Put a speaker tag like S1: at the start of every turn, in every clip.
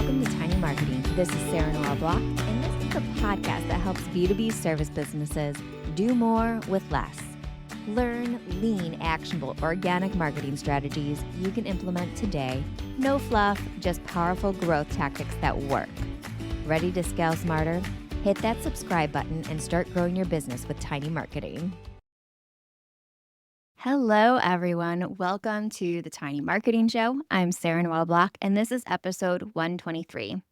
S1: Welcome to Tiny Marketing. This is Sarah Noel Block, and this is the podcast that helps B2B service businesses do more with less. Learn lean, actionable, organic marketing strategies you can implement today. No fluff, just powerful growth tactics that work. Ready to scale smarter? Hit that subscribe button and start growing your business with Tiny Marketing. Hello, everyone. Welcome to the Tiny Marketing Show. I'm Sarah Noel Block, and this is episode 123.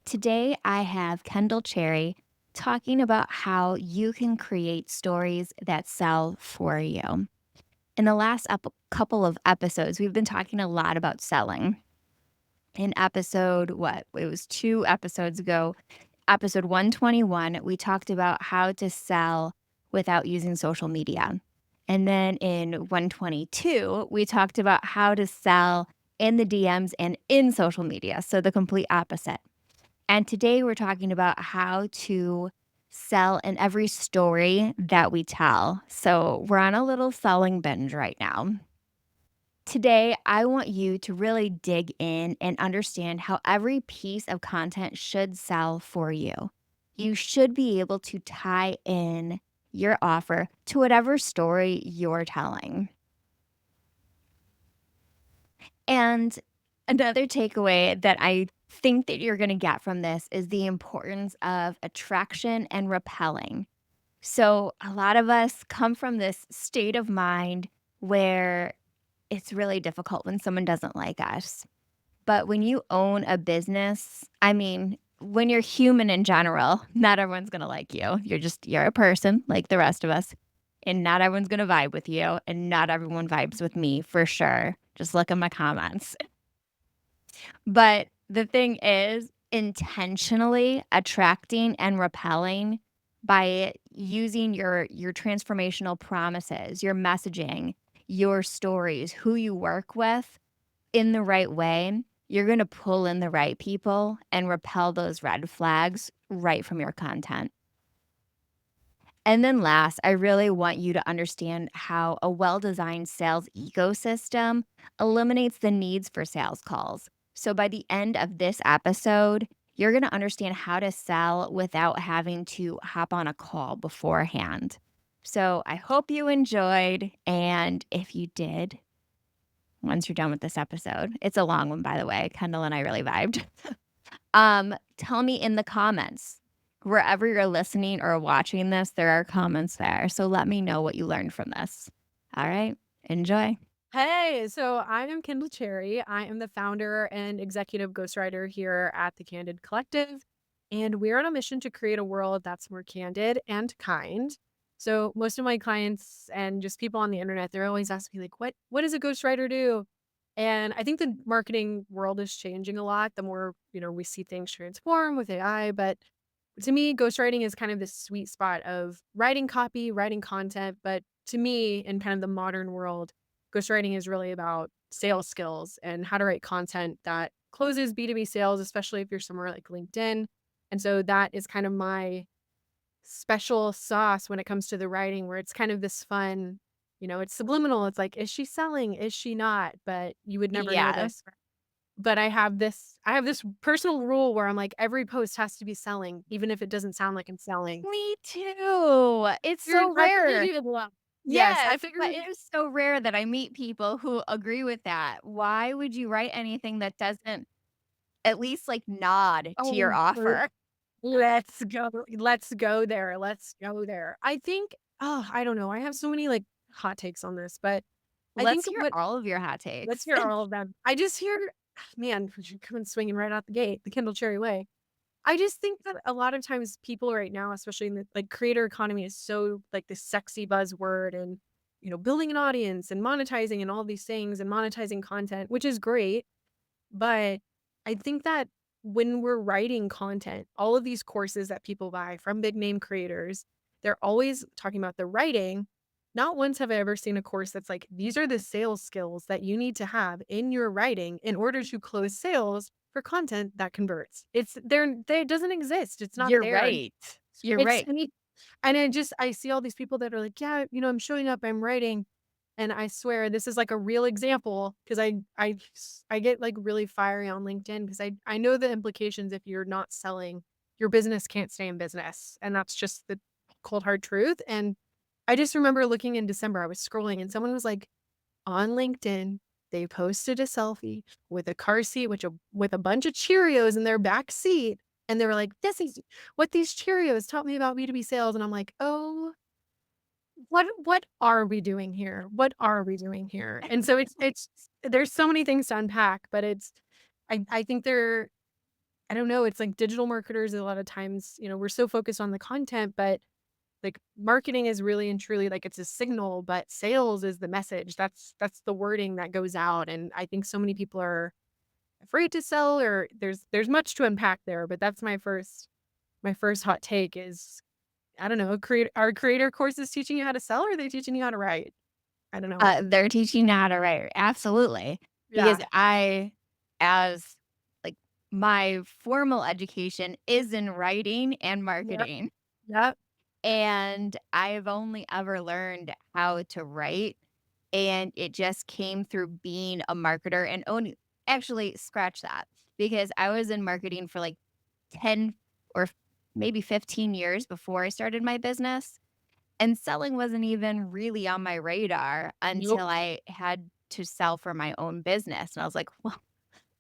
S1: Today, I have Kendall Cherry talking about how you can create stories that sell for you. In the last couple of episodes, we've been talking a lot about selling. In episode, it was 2 episodes ago, episode 121, we talked about how to sell without using social media. And then in 122, we talked about how to sell in the DMs and in social media. So the complete opposite. And today we're talking about how to sell in every story that we tell. So we're on a little selling binge right now. Today, I want you to really dig in and understand how every piece of content should sell for you. You should be able to tie in your offer to whatever story you're telling. And another takeaway that I think that you're going to get from this is the importance of attraction and repelling. So a lot of us come from this state of mind where it's really difficult when someone doesn't like us. But when you own a business, when you're human in general, not everyone's going to like you. You're a person like the rest of us. And not everyone's going to vibe with you. And not everyone vibes with me for sure. Just look at my comments. But the thing is, intentionally attracting and repelling by using your transformational promises, your messaging, your stories, who you work with in the right way, you're going to pull in the right people and repel those red flags right from your content. And then last, I really want you to understand how a well-designed sales ecosystem eliminates the needs for sales calls. So by the end of this episode, you're going to understand how to sell without having to hop on a call beforehand. So I hope you enjoyed. And if you did, once you're done with this episode, it's a long one, by the way. Kendall and I really vibed. Tell me in the comments. Wherever you're listening or watching this, there are comments there. So let me know what you learned from this. All right, enjoy.
S2: Hey, so I am Kendall Cherry. I am the founder and executive ghostwriter here at the Candid Collective, and we're on a mission to create a world that's more candid and kind. So most of my clients and just people on the internet, they're always asking me like, what does a ghostwriter do? And I think the marketing world is changing a lot. The more, we see things transform with AI, but to me, ghostwriting is kind of this sweet spot of writing copy, writing content. But to me, in kind of the modern world, ghostwriting is really about sales skills and how to write content that closes B2B sales, especially if you're somewhere like LinkedIn. And so that is kind of my special sauce when it comes to the writing, where it's kind of this fun, it's subliminal. It's like, is she selling? Is she not? But you would never know this. But I have this personal rule where I'm like, every post has to be selling, even if it doesn't sound like I'm selling.
S1: Me too. It's so rare.
S2: Yes, I
S1: Yes,
S2: figured.
S1: but it is so rare that I meet people who agree with that. Why would you write anything that doesn't at least nod to your offer?
S2: Let's go. Let's go there. Let's go there. I think, I don't know. I have so many hot takes on this, but I think
S1: Let's hear all of your hot takes.
S2: let's hear all of them. I just hear, man, you're coming swinging right out the gate, the Kendall Cherry way. I just think that a lot of times people right now, especially in the creator economy, is so this sexy buzzword and, building an audience and monetizing and all these things and monetizing content, which is great. But I think that when we're writing content, all of these courses that people buy from big name creators, they're always talking about the writing. Not once have I ever seen a course that's like, these are the sales skills that you need to have in your writing in order to close sales for content that converts. It's there. It doesn't exist. It's not
S1: You're
S2: there.
S1: right. You're right.
S2: And I see all these people that are like, yeah, I'm showing up, I'm writing. And I swear this is like a real example because I get like really fiery on LinkedIn because I know the implications if you're not selling, your business can't stay in business. And that's just the cold hard truth. And I just remember looking in December, I was scrolling and someone was like on LinkedIn, they posted a selfie with a car seat with a bunch of Cheerios in their back seat. And they were like, this is what these Cheerios taught me about B2B sales. And I'm like, oh, what are we doing here? What are we doing here? And so it's there's so many things to unpack, but I think I don't know, it's like digital marketers a lot of times, we're so focused on the content, but like marketing is really and truly like it's a signal, but sales is the message. That's the wording that goes out. And I think so many people are afraid to sell or there's much to unpack there, but that's my first hot take is I don't know, are creator courses teaching you how to sell or are they teaching you how to write? I don't know.
S1: They're teaching you how to write, absolutely, because
S2: Yeah.
S1: as, like, my formal education is in writing and
S2: Yep.
S1: marketing,
S2: Yep.
S1: and I've only ever learned how to write, and it just came through being a marketer and owning actually, scratch that, because I was in marketing for, like, 10 or maybe 15 years before I started my business. And selling wasn't even really on my radar
S2: Nope.
S1: until I had to sell for my own business, and I was like, "Well,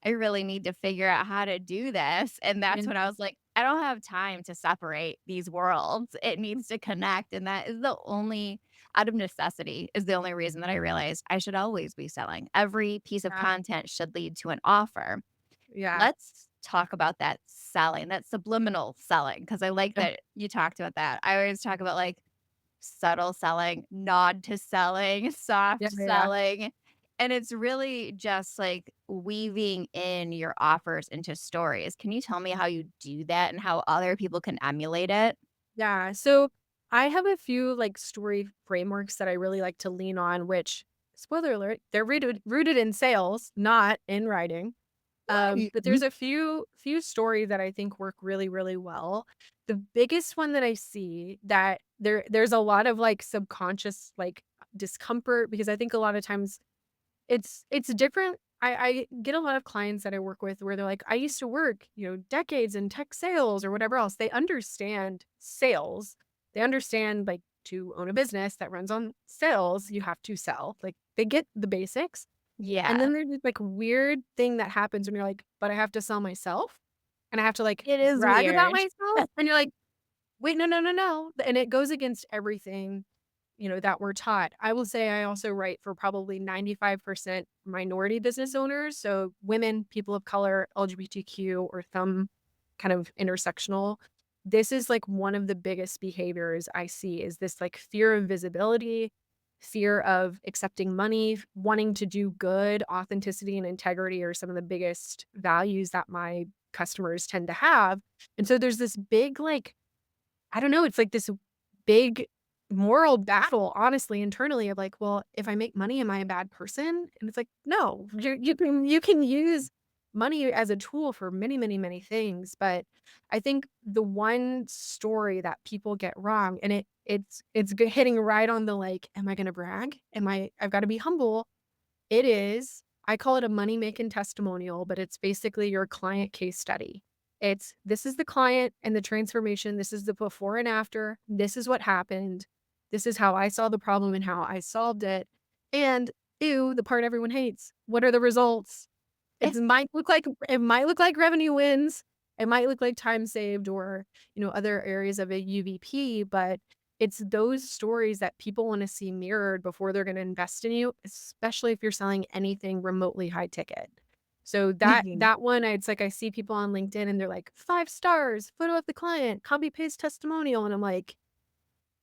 S1: I really need to figure out how to do this," and that's
S2: And
S1: when I was like, "I don't have time to separate these worlds. It needs to connect," and that is the only out of necessity, is the only reason that I realized I should always be selling. Every piece of
S2: yeah.
S1: content should lead to an offer.
S2: Yeah.
S1: Let's talk about that selling, that subliminal selling, because I like
S2: Yeah.
S1: that you talked about that. I always talk about, like, subtle selling, nod to selling,
S2: Yeah.
S1: soft
S2: Yeah.
S1: selling, and it's really just, like, weaving in your offers into stories. Can you tell me how you do that and how other people can emulate it?
S2: Yeah. So I have a few like story frameworks that I really like to lean on, which spoiler alert, they're rooted in sales, not in writing. But there's
S1: Mhm.
S2: a few stories that I think work really, really well. The biggest one that I see that there's a lot of like subconscious like discomfort because I think a lot of times it's different. I get a lot of clients that I work with where they're like, I used to work, decades in tech sales or whatever else. They understand sales. They understand like to own a business that runs on sales, you have to sell. Like they get the basics. And
S1: Yeah,
S2: then there's this, like, weird thing that happens when you're like, "But I have to sell myself, and I have to, like,
S1: it is
S2: brag about
S1: weird.
S2: myself?" And you're like, "Wait, no, no, no, no." And it goes against everything, that we're taught. I will say I also write for probably 95% minority business owners, so women, people of color, LGBTQ, or some kind of intersectional. This is, like, one of the biggest behaviors I see is this, like, fear of visibility, fear of accepting money, wanting to do good, authenticity and integrity are some of the biggest values that my customers tend to have, and so there's this big, like, I don't know, it's like this big moral battle, honestly, internally of like, well, if I make money, am I a bad person? And it's like, no, you can use money as a tool for many, many, many things. But I think the one story that people get wrong, and it's hitting right on the like, am I gonna brag? I've got to be humble. It is. I call it a money-making testimonial, but it's basically your client case study. This is the client and the transformation. This is the before and after. This is what happened. This is how I saw the problem and how I solved it. And ew, the part everyone hates. What are the results? It might look like revenue wins. It might look like time saved or, other areas of a UVP, but it's those stories that people wanna see mirrored before they're gonna invest in you, especially if you're selling anything remotely high ticket. So that
S1: Mhm.
S2: that one, it's like I see people on LinkedIn and they're like, 5 stars, photo of the client, copy paste testimonial, and I'm like,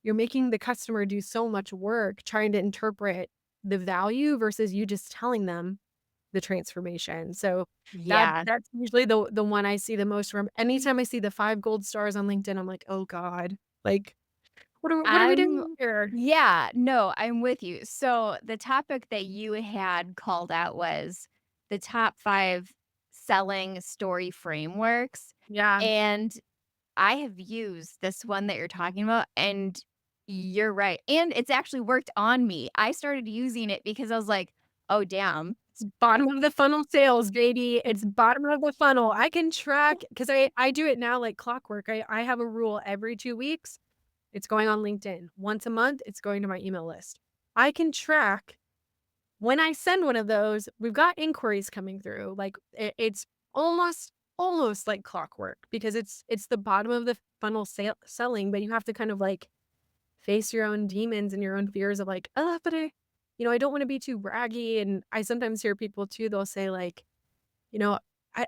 S2: "You're making the customer do so much work trying to interpret the value versus you just telling them the transformation." So
S1: Yeah.
S2: that's usually the one I see the most from anytime I see the 5 gold stars on LinkedIn, I'm like, "Oh god." Like, what are we
S1: I'm
S2: doing here?
S1: yeah, no, I'm with you. So the topic that you had called out was the top 5 selling story frameworks,
S2: Yeah.
S1: and I have used this one that you're talking about, and You're right, and it's actually worked on me. I started using it because I was like, "Oh, damn."
S2: It's bottom of the funnel sales, baby. It's bottom of the funnel. I can track because I do it now like clockwork. I have a rule every 2 weeks, it's going on LinkedIn. Once a month, it's going to my email list. I can track when I send one of those, we've got inquiries coming through. Like it's almost like clockwork because it's the bottom of the funnel selling, but you have to kind of like face your own demons and your own fears of like, but I don't want to be too braggy. And I sometimes hear people too, they'll say like, you know,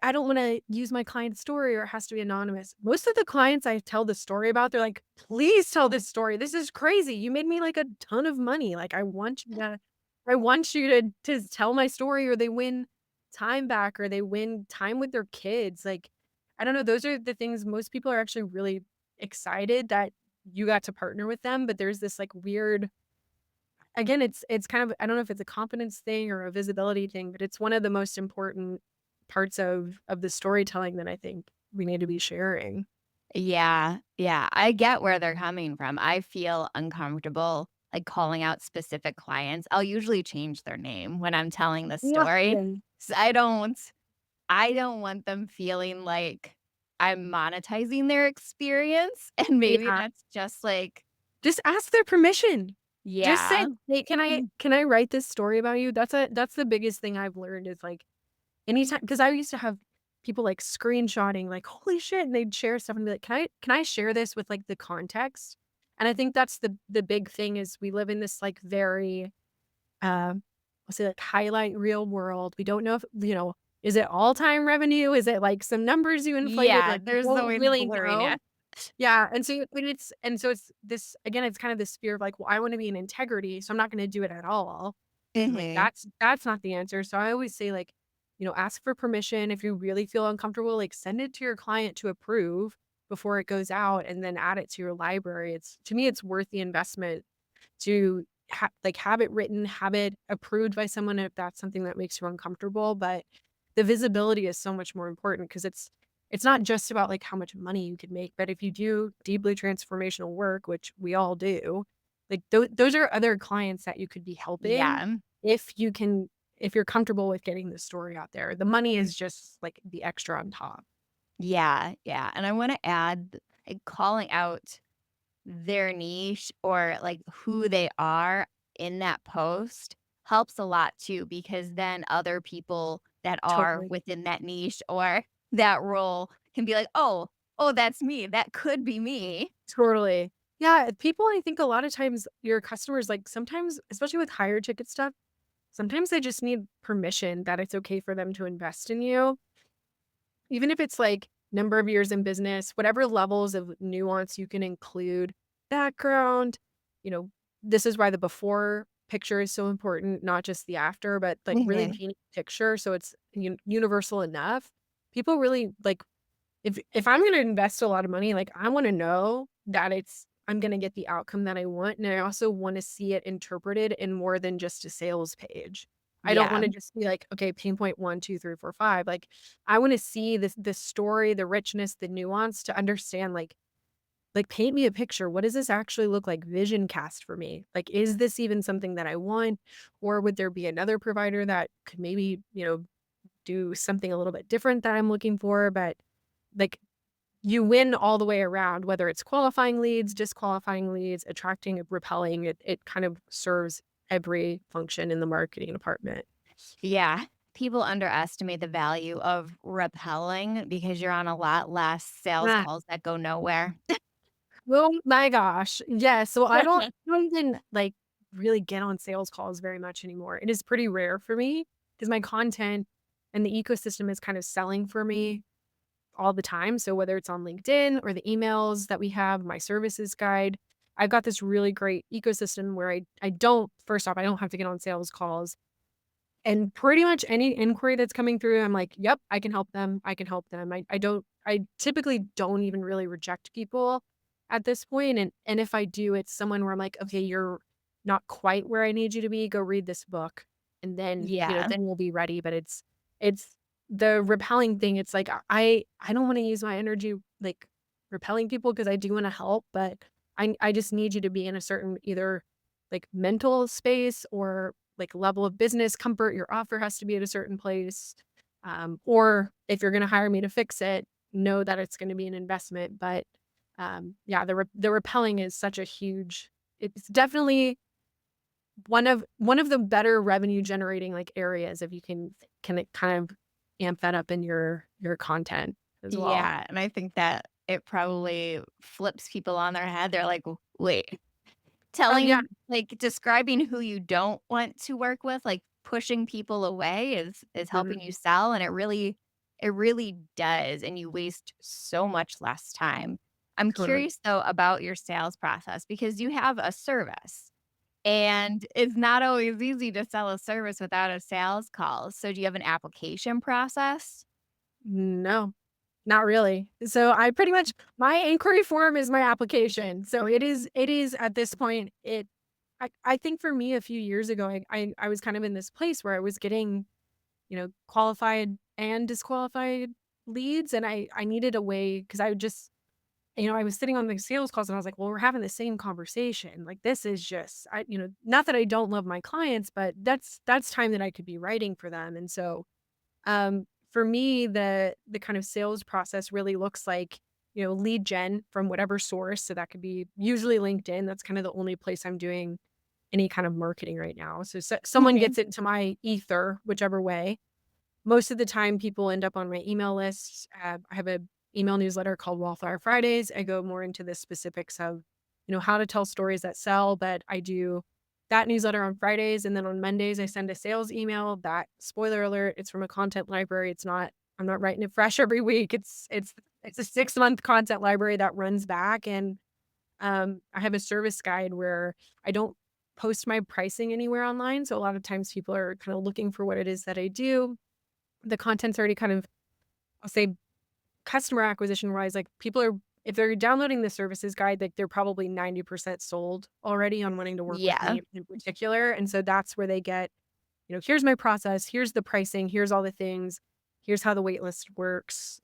S2: I don't want to use my client's story or it has to be anonymous. Most of the clients I tell the story about, they're like, please tell this story. This is crazy. You made me like a ton of money. Like I want you to tell my story, or they win time back, or they win time with their kids. Like, I don't know. Those are the things most people are actually really excited that you got to partner with them. But there's this like weird, again, it's kind of, I don't know if it's a confidence thing or a visibility thing, but it's one of the most important parts of the storytelling that I think we need to be sharing.
S1: Yeah, yeah, I get where they're coming from. I feel uncomfortable, like, calling out specific clients. I'll usually change their name when I'm telling the
S2: Yeah.
S1: story,
S2: Yeah.
S1: 'cause I don't want them feeling like I'm monetizing their experience, and maybe
S2: Yeah.
S1: that's just, like
S2: Just ask their permission. Just say,
S1: yeah.
S2: "Hey, can I write this story about you?" That's the biggest thing I've learned is, like, anytime, because I used to have people, like, screenshotting, like, "Holy shit," and they'd share stuff and be like, "Can I share this with, like, the context?" And I think that's the big thing is we live in this, like, very, let's say, like, highlight real world. We don't know if, is it all-time revenue? Is it, like, some numbers you inflated?
S1: Yeah,
S2: Like, we
S1: there's
S2: don't
S1: always
S2: really
S1: blurriness.
S2: know. Yeah, and so it's this again, it's kind of this fear of like, well, I wanna be in integrity, so I'm not gonna do it at all. And like,
S1: Mhm.
S2: that's not the answer. So I always say like, ask for permission. If you really feel uncomfortable, like send it to your client to approve before it goes out and then add it to your library. It's to me, it's worth the investment to like have it written, have it approved by someone if that's something that makes you uncomfortable. But the visibility is so much more important because it's not just about like how much money you could make, but if you do deeply transformational work, which we all do, like those are other clients that you could be helping
S1: Yeah.
S2: if you can, if you're comfortable with getting the story out there. The money is just like the extra on top.
S1: Yeah, yeah, and I wanna add, like, calling out their niche or, like, who they are in that post helps a lot too, because then other people that are
S2: Totally.
S1: within that niche or that role can be like, "Oh, oh, that's me. That could be me."
S2: Totally. Yeah, people, I think a lot of times your customers, like sometimes, especially with higher ticket stuff, sometimes they just need permission that it's okay for them to invest in you. Even if it's like number of years in business, whatever levels of nuance you can include, background, you know, this is why the before picture is so important, not just the after, but like really
S1: Mhm.
S2: painting a picture so it's universal enough. People really like, if I'm gonna invest a lot of money, like, I wanna know that I'm gonna get the outcome that I want, and I also wanna see it interpreted in more than just a sales page. I don't
S1: Yeah.
S2: wanna just be like, "Okay, pain point 1, 2, 3, 4, 5." Like, I wanna see this story, the richness, the nuance to understand, like, paint me a picture. What does this actually look like? Vision cast for me. Like, is this even something that I want? Or would there be another provider that could maybe, do something a little bit different that I'm looking for? But, like, you win all the way around, whether it's qualifying leads, disqualifying leads, attracting, repelling, it kind of serves every function in the marketing department.
S1: Yeah. People underestimate the value of repelling because you're on a lot less sales
S2: Ah,
S1: calls that go nowhere.
S2: oh my gosh. Yes. So I don't even like really get on sales calls very much anymore. It is pretty rare for me because my content and the ecosystem is kind of selling for me all the time. So whether it's on LinkedIn or the emails that we have, my services guide, I've got this really great ecosystem where I don't, first off, I don't have to get on sales calls. And pretty much any inquiry that's coming through, I'm like, "Yep, I can help them. I can help them." I typically don't even really reject people at this point, and if I do, it's someone where I'm like, "Okay, you're not quite where I need you to be. Go read this book, and then,
S1: Yeah.
S2: then we'll be ready." But it's the repelling thing, it's like, I don't wanna use my energy, like, repelling people because I do wanna help, but I just need you to be in a certain either like mental space or like level of business comfort. Your offer has to be at a certain place. Or if you're going to hire me to fix it, know that it's going to be an investment. But yeah, the repelling is such a huge. It's definitely one of the better revenue generating like areas if you can it kind of amp that up in your content as well.
S1: Yeah, and I think that it probably flips people on their head. They're like, Wait,
S2: Oh yeah.
S1: describing who you don't want to work with, like, pushing people away is helping you
S2: Mhm.
S1: sell, and it really does, and you waste so much less time. I'm
S2: Totally.
S1: curious, though, about your sales process because you have a service, and it's not always easy to sell a service without a sales call. So do you have an application process?
S2: No, not really. So I pretty much my inquiry form is my application. So it is at this point, I think for me a few years ago, I was kind of in this place where I was getting, qualified and disqualified leads. And I needed a way because I would just, I was sitting on the sales calls and I was like, well, we're having the same conversation. Like this is just not that I don't love my clients, but that's time that I could be writing for them. And so for me, the kind of sales process really looks like, lead gen from whatever source. So that could be usually LinkedIn. That's kind of the only place I'm doing any kind of marketing right now. So, someone
S1: Mhm.
S2: gets it into my ether, whichever way. Most of the time, people end up on my email list. I have a email newsletter called Wallflower Fridays. I go more into the specifics of, how to tell stories that sell. But I do that newsletter on Fridays, and then on Mondays I send a sales email. That spoiler alert, it's from a content library. It's not. I'm not writing it fresh every week. It's a 6-month content library that runs back, and I have a service guide where I don't post my pricing anywhere online. So a lot of times people are kind of looking for what it is that I do. The content's already kind of, I'll say, customer acquisition wise, like people are, if they're downloading the services guide, like they're probably 90% sold already on wanting to work with
S1: Yeah.
S2: me in particular. And so that's where they get, here's my process, here's the pricing, here's all the things, here's how the wait list works,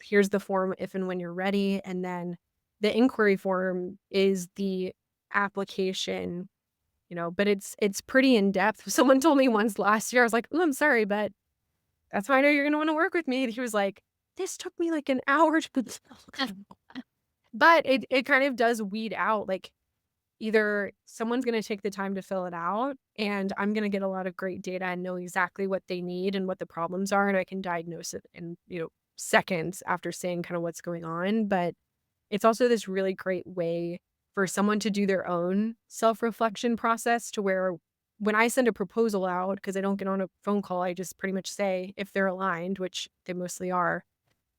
S2: here's the form if and when you're ready. And then the inquiry form is the application, but it's pretty in depth. Someone told me once last year, I was like, oh, I'm sorry, but that's how I know you're gonna wanna work with me. And he was like, "This took me like an hour to put." But it kind of does weed out, like, either someone's gonna take the time to fill it out, and I'm gonna get a lot of great data and know exactly what they need and what the problems are, and I can diagnose it in, seconds after seeing kinda what's going on. But it's also this really great way for someone to do their own self-reflection process to where when I send a proposal out, because I don't get on a phone call, I just pretty much say if they're aligned, which they mostly are,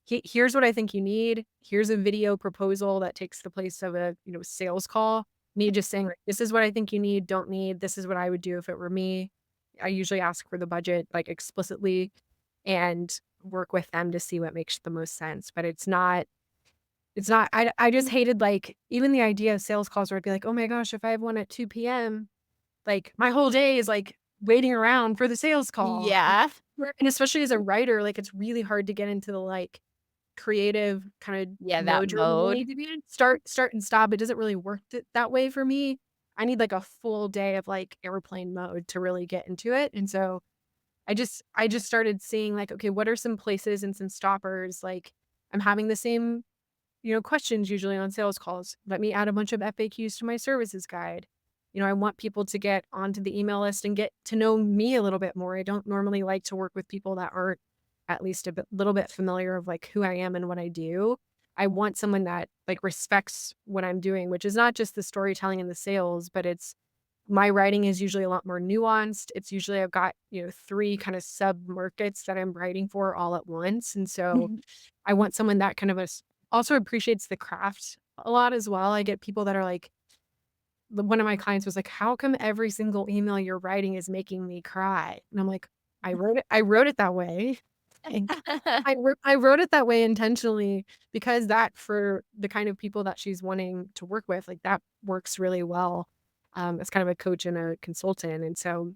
S2: Here's what I think you need. Here's a video proposal that takes the place of a, sales call." Me just saying, like, "This is what I think you need, don't need. This is what I would do if it were me." I usually ask for the budget, like, explicitly and work with them to see what makes the most sense. But it's not I just hated, like, even the idea of sales calls where I'd be like, "Oh my gosh, if I have one at 2 p.m., like, my whole day is, like, waiting around for the sales call."
S1: Yeah.
S2: And especially as a writer, like, it's really hard to get into the, like, creative kinda
S1: Yeah, that
S2: mode you really
S1: mode.
S2: need to be in. Start and stop, it doesn't really work that way for me. I need, like, a full day of, like, airplane mode to really get into it. And so I just started seeing, like, okay, what are some places and some stoppers, like, I'm having the same, questions usually on sales calls. Let me add a bunch of FAQs to my services guide. I want people to get onto the email list and get to know me a little bit more. I don't normally like to work with people that aren't at least little bit familiar of like who I am and what I do. I want someone that like respects what I'm doing, which is not just the storytelling and the sales, but it's my writing is usually a lot more nuanced. It's usually I've got, 3 kind of sub markets that I'm writing for all at once. And so
S1: Mhm.
S2: I want someone that kind of also appreciates the craft a lot as well. I get people that are like, one of my clients was like, "How come every single email you're writing is making me cry?" And I'm like, I wrote it that way. Thanks. I wrote it that way intentionally because that for the kind of people that she's wanting to work with, like, that works really well, as kind of a coach and a consultant. And so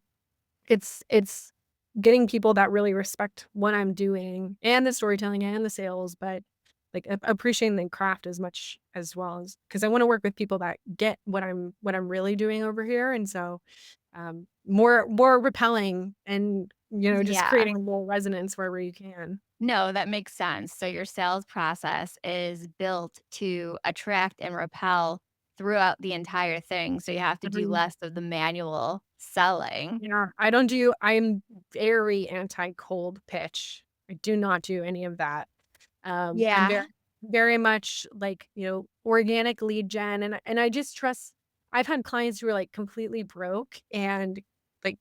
S2: it's getting people that really respect what I'm doing and the storytelling and the sales, but like appreciating the craft as much as well as because I want to work with people that get what I'm really doing over here. And so more repelling and just
S1: Yeah.
S2: creating more resonance wherever you can.
S1: No, that makes sense. So your sales process is built to attract and repel throughout the entire thing. So you have to do
S2: Mhm.
S1: less of the manual selling.
S2: Yeah, I'm very anti cold pitch. I do not do any of that. I'm
S1: Yeah.
S2: very much like, organic lead gen, and I just trust. I've had clients who are, like, completely broke and, like,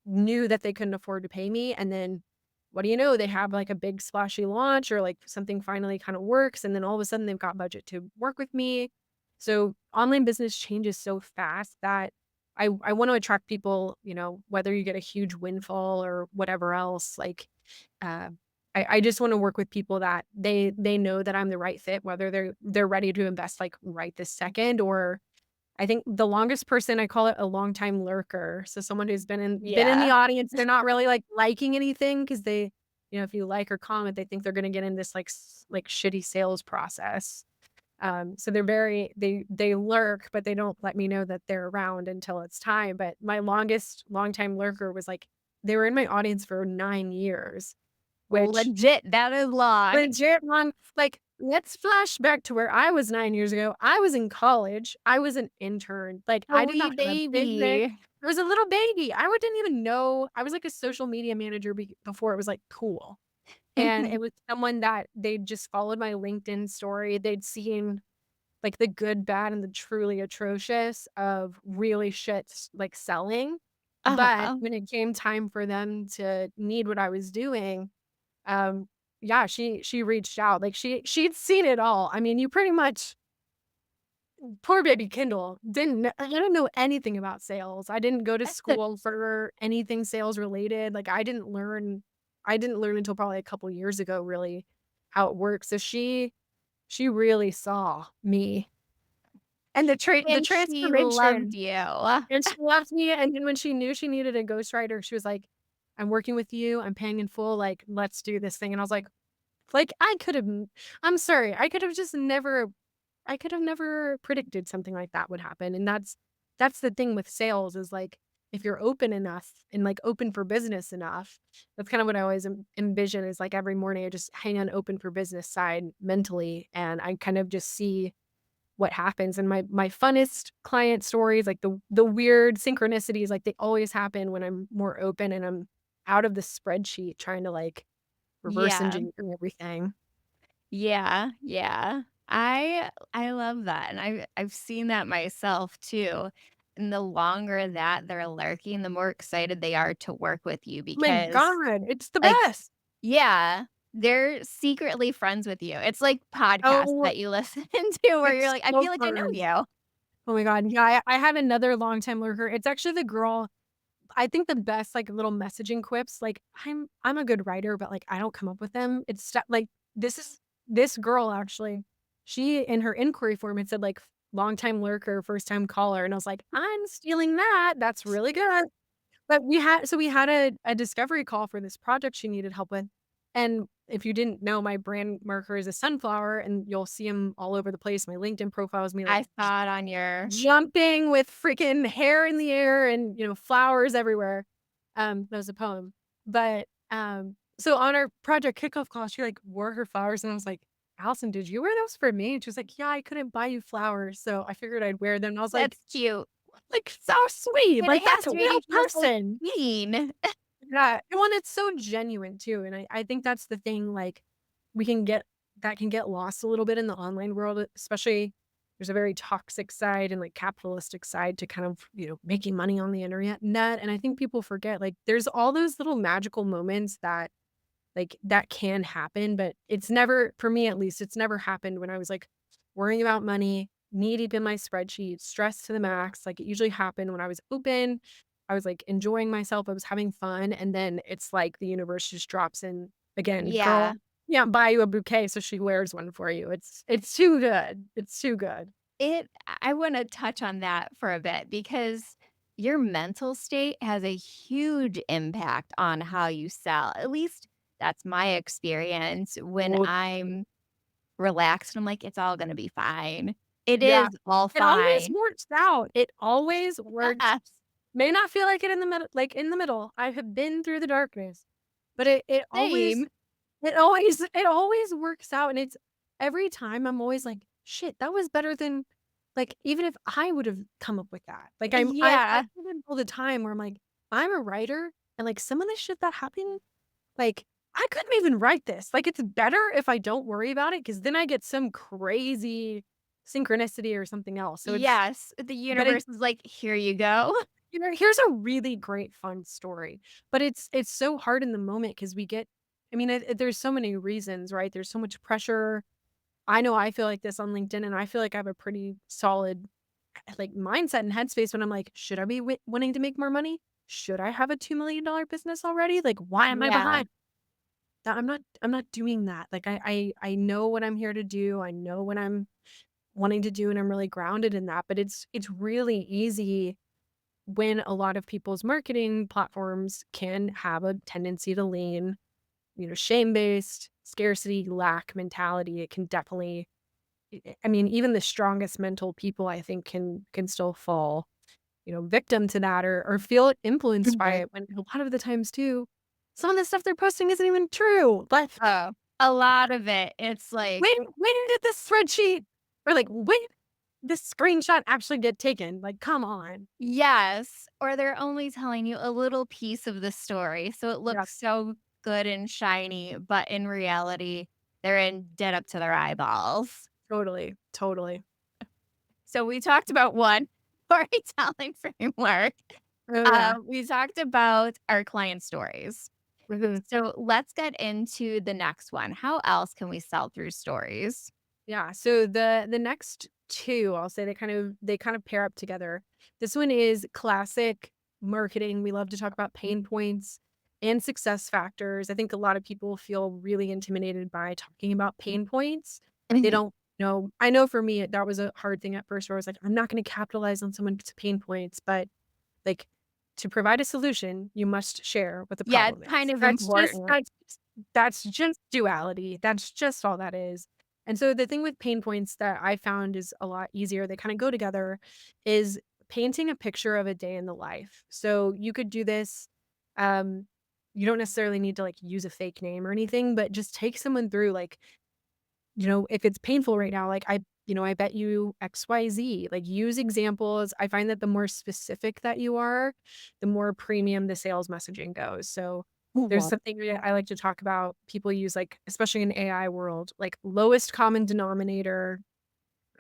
S2: knew that they couldn't afford to pay me, and then, what do you know, they have, like, a big splashy launch or, like, something finally kinda works, and then all of a sudden they've got budget to work with me. So, online business changes so fast that I wanna attract people, whether you get a huge windfall or whatever else, like, uh I just wanna work with people that they know that I'm the right fit, whether they're ready to invest, like, right this second, or I think the longest person, I call it a long-time lurker. So someone who's been in the
S1: Yeah.
S2: audience, they're not really, like, liking anything because they if you like or comment, they think they're gonna get in this, like, shitty sales process. So they're very they lurk, but they don't let me know that they're around until it's time. But my longest long-time lurker was, like, they were in my audience for 9 years, which
S1: Legit. That is long.
S2: legit long. Like, let's flash back to where I was 9 years ago. I was in college. I was an intern. Like,
S1: A
S2: I did
S1: wee
S2: not have a business.
S1: baby.
S2: I was a little baby. Didn't even know I was, like, a social media manager before it was, like, cool. And it was someone that they just followed my LinkedIn story. They'd seen, like, the good, bad, and the truly atrocious of really shit like, selling. But
S1: Uh-huh.
S2: when it came time for them to need what I was doing, um, yeah, she reached out, like, she'd seen it all. I mean, you pretty much poor baby Kindle I didn't know anything about sales. I didn't go to
S1: That's the
S2: school for anything sales related, like, I didn't learn until probably a couple years ago, really, how it works. So she really saw me and the
S1: and she loved
S2: transformation,
S1: you.
S2: and she loved me, and then when she knew she needed a ghostwriter, she was like, "I'm working with you, I'm paying in full, like, let's do this thing," and I was like, I could have I'm sorry, I could have never predicted something like that would happen, and that's the thing with sales is, like, if you're open enough and, like, open for business enough, that's kind of what I always envision is, like, every morning I just hang on open for business side mentally, and I kind of just see what happens, and my funnest client stories, like, the weird synchronicities, like, they always happen when I'm more open and I'm out of the spreadsheet trying to, like, reverse
S1: Yeah.
S2: engineer everything.
S1: Yeah, yeah. I love that, and I've seen that myself too. And the longer that they're lurking, the more excited they are to work with you
S2: My
S1: because,
S2: god, it's the
S1: like,
S2: best.
S1: yeah, they're secretly friends with you. It's like podcasts
S2: Oh,
S1: that you listen to where you're
S2: it's
S1: like, "I
S2: so
S1: feel like I know
S2: fun.
S1: you."
S2: Oh my god, yeah, I have another long-time lurker. It's actually the girl I think the best, like, little messaging quips, like, I'm a good writer, but, like, I don't come up with them. It's like, this girl actually, she in her inquiry form, it said, like, "Long-time lurker, first-time caller," and I was like, "I'm stealing that. That's really good." But we had a discovery call for this project she needed help with, and if you didn't know, my brand marker is a sunflower, and you'll see them all over the place. My LinkedIn profile is me, like,
S1: I saw it on your
S2: jumping with freaking hair in the air and, flowers everywhere. That was a poem. But, so on our project kickoff call, she, like, wore her flowers, and I was like, "Allison, did you wear those for me?" And she was like, "Yeah, I couldn't buy you flowers, so I figured I'd wear them." And I was
S1: That's cute.
S2: like, "So sweet,
S1: And it
S2: like,
S1: has
S2: that's a
S1: to make
S2: real
S1: you feel so
S2: person."
S1: seen.
S2: Yeah, well, and it's so genuine too, and I think that's the thing, like, we can get that can get lost a little bit in the online world, especially there's a very toxic side and, like, capitalistic side to kind of, making money on the internet net, and I think people forget, like, there's all those little magical moments that, like, that can happen, but it's never for me at least, it's never happened when I was, like, worrying about money, knee deep in my spreadsheet, stressed to the max, like, it usually happened when I was open, I was, like, enjoying myself, I was having fun, and then it's like the universe just drops in again,
S1: Yeah.
S2: "Girl, yeah, buy you a bouquet so she wears one for you." It's too good. It's too good.
S1: I wanna touch on that for a bit because your mental state has a huge impact on how you sell. At least that's my experience when
S2: Oh,
S1: I'm relaxed. And I'm like, "It's all gonna be fine. It
S2: Yeah.
S1: is all
S2: It always
S1: fine."
S2: works out. It always works.
S1: Yes,
S2: May not feel like it in the middle, like, in the middle. I have been through the darkness, but
S1: same.
S2: it always works out, and it's every time I'm always like, "Shit, that was better than," like, even if I would've come up with that. Like, I
S1: Yeah.
S2: do it all the time where I'm like, I'm a writer, and, like, some of the shit that happened, like, I couldn't even write this. Like, it's better if I don't worry about it, because then I get some crazy synchronicity or something else. So it's
S1: Yes, the
S2: but it's
S1: universe is like, "Here you go."
S2: here's a really great fun story, but it's so hard in the moment because we get I mean, there's so many reasons, right? There's so much pressure. I know I feel like this on LinkedIn, and I feel like I have a pretty solid, like, mindset and headspace when I'm like, "Should I be wanting to make more money? Should I have a $2 million business already? Like, why am I
S1: Yeah.
S2: behind?" That I'm not doing that. Like, I know what I'm here to do. I know what I'm wanting to do, and I'm really grounded in that, but it's really easy when a lot of people's marketing platforms can have a tendency to lean, shame-based, scarcity, lack mentality. It can definitely I mean, even the strongest mental people, I think, can still fall, victim to that or feel influenced by
S1: Mhm.
S2: it when a lot of the times too, some of the stuff they're posting isn't even true. Like,
S1: Oh, a lot of it, it's like
S2: when did this spreadsheet or, like, when this screenshot actually get taken? Like, come on.
S1: yes, or they're only telling you a little piece of the story, so it
S2: Yeah,
S1: looks so good and shiny, but in reality, they're in dead up to their eyeballs.
S2: totally, totally.
S1: So we talked about one, storytelling framework.
S2: Oh, yeah.
S1: We talked about our client stories.
S2: Mhm.
S1: So let's get into the next one. How else can we sell through stories?
S2: Yeah, so the next 2, I'll say they kind of pair up together. This one is classic marketing. We love to talk about pain points and success factors. I think a lot of people feel really intimidated by talking about pain points. They
S1: Mhm.
S2: don't know. I know for me, that was a hard thing at first where I was like, "I'm not gonna capitalize on someone's pain points," but, like, to provide a solution, you must share what the
S1: Yeah, it's
S2: problem
S1: kind
S2: is.
S1: of
S2: That's just
S1: important.
S2: that's just duality. That's just all that is. And so the thing with pain points that I found is a lot easier, they kind of go together, is painting a picture of a day in the life. So you could do this. Um, you don't necessarily need to like use a fake name or anything, but just take someone through like, if it's painful right now, like I bet you XYZ, like use examples. I find that the more specific that you are, the more premium the sales messaging goes. So there's
S1: Yeah.
S2: something that I like to talk about. People use like, especially in AI world, like lowest common denominator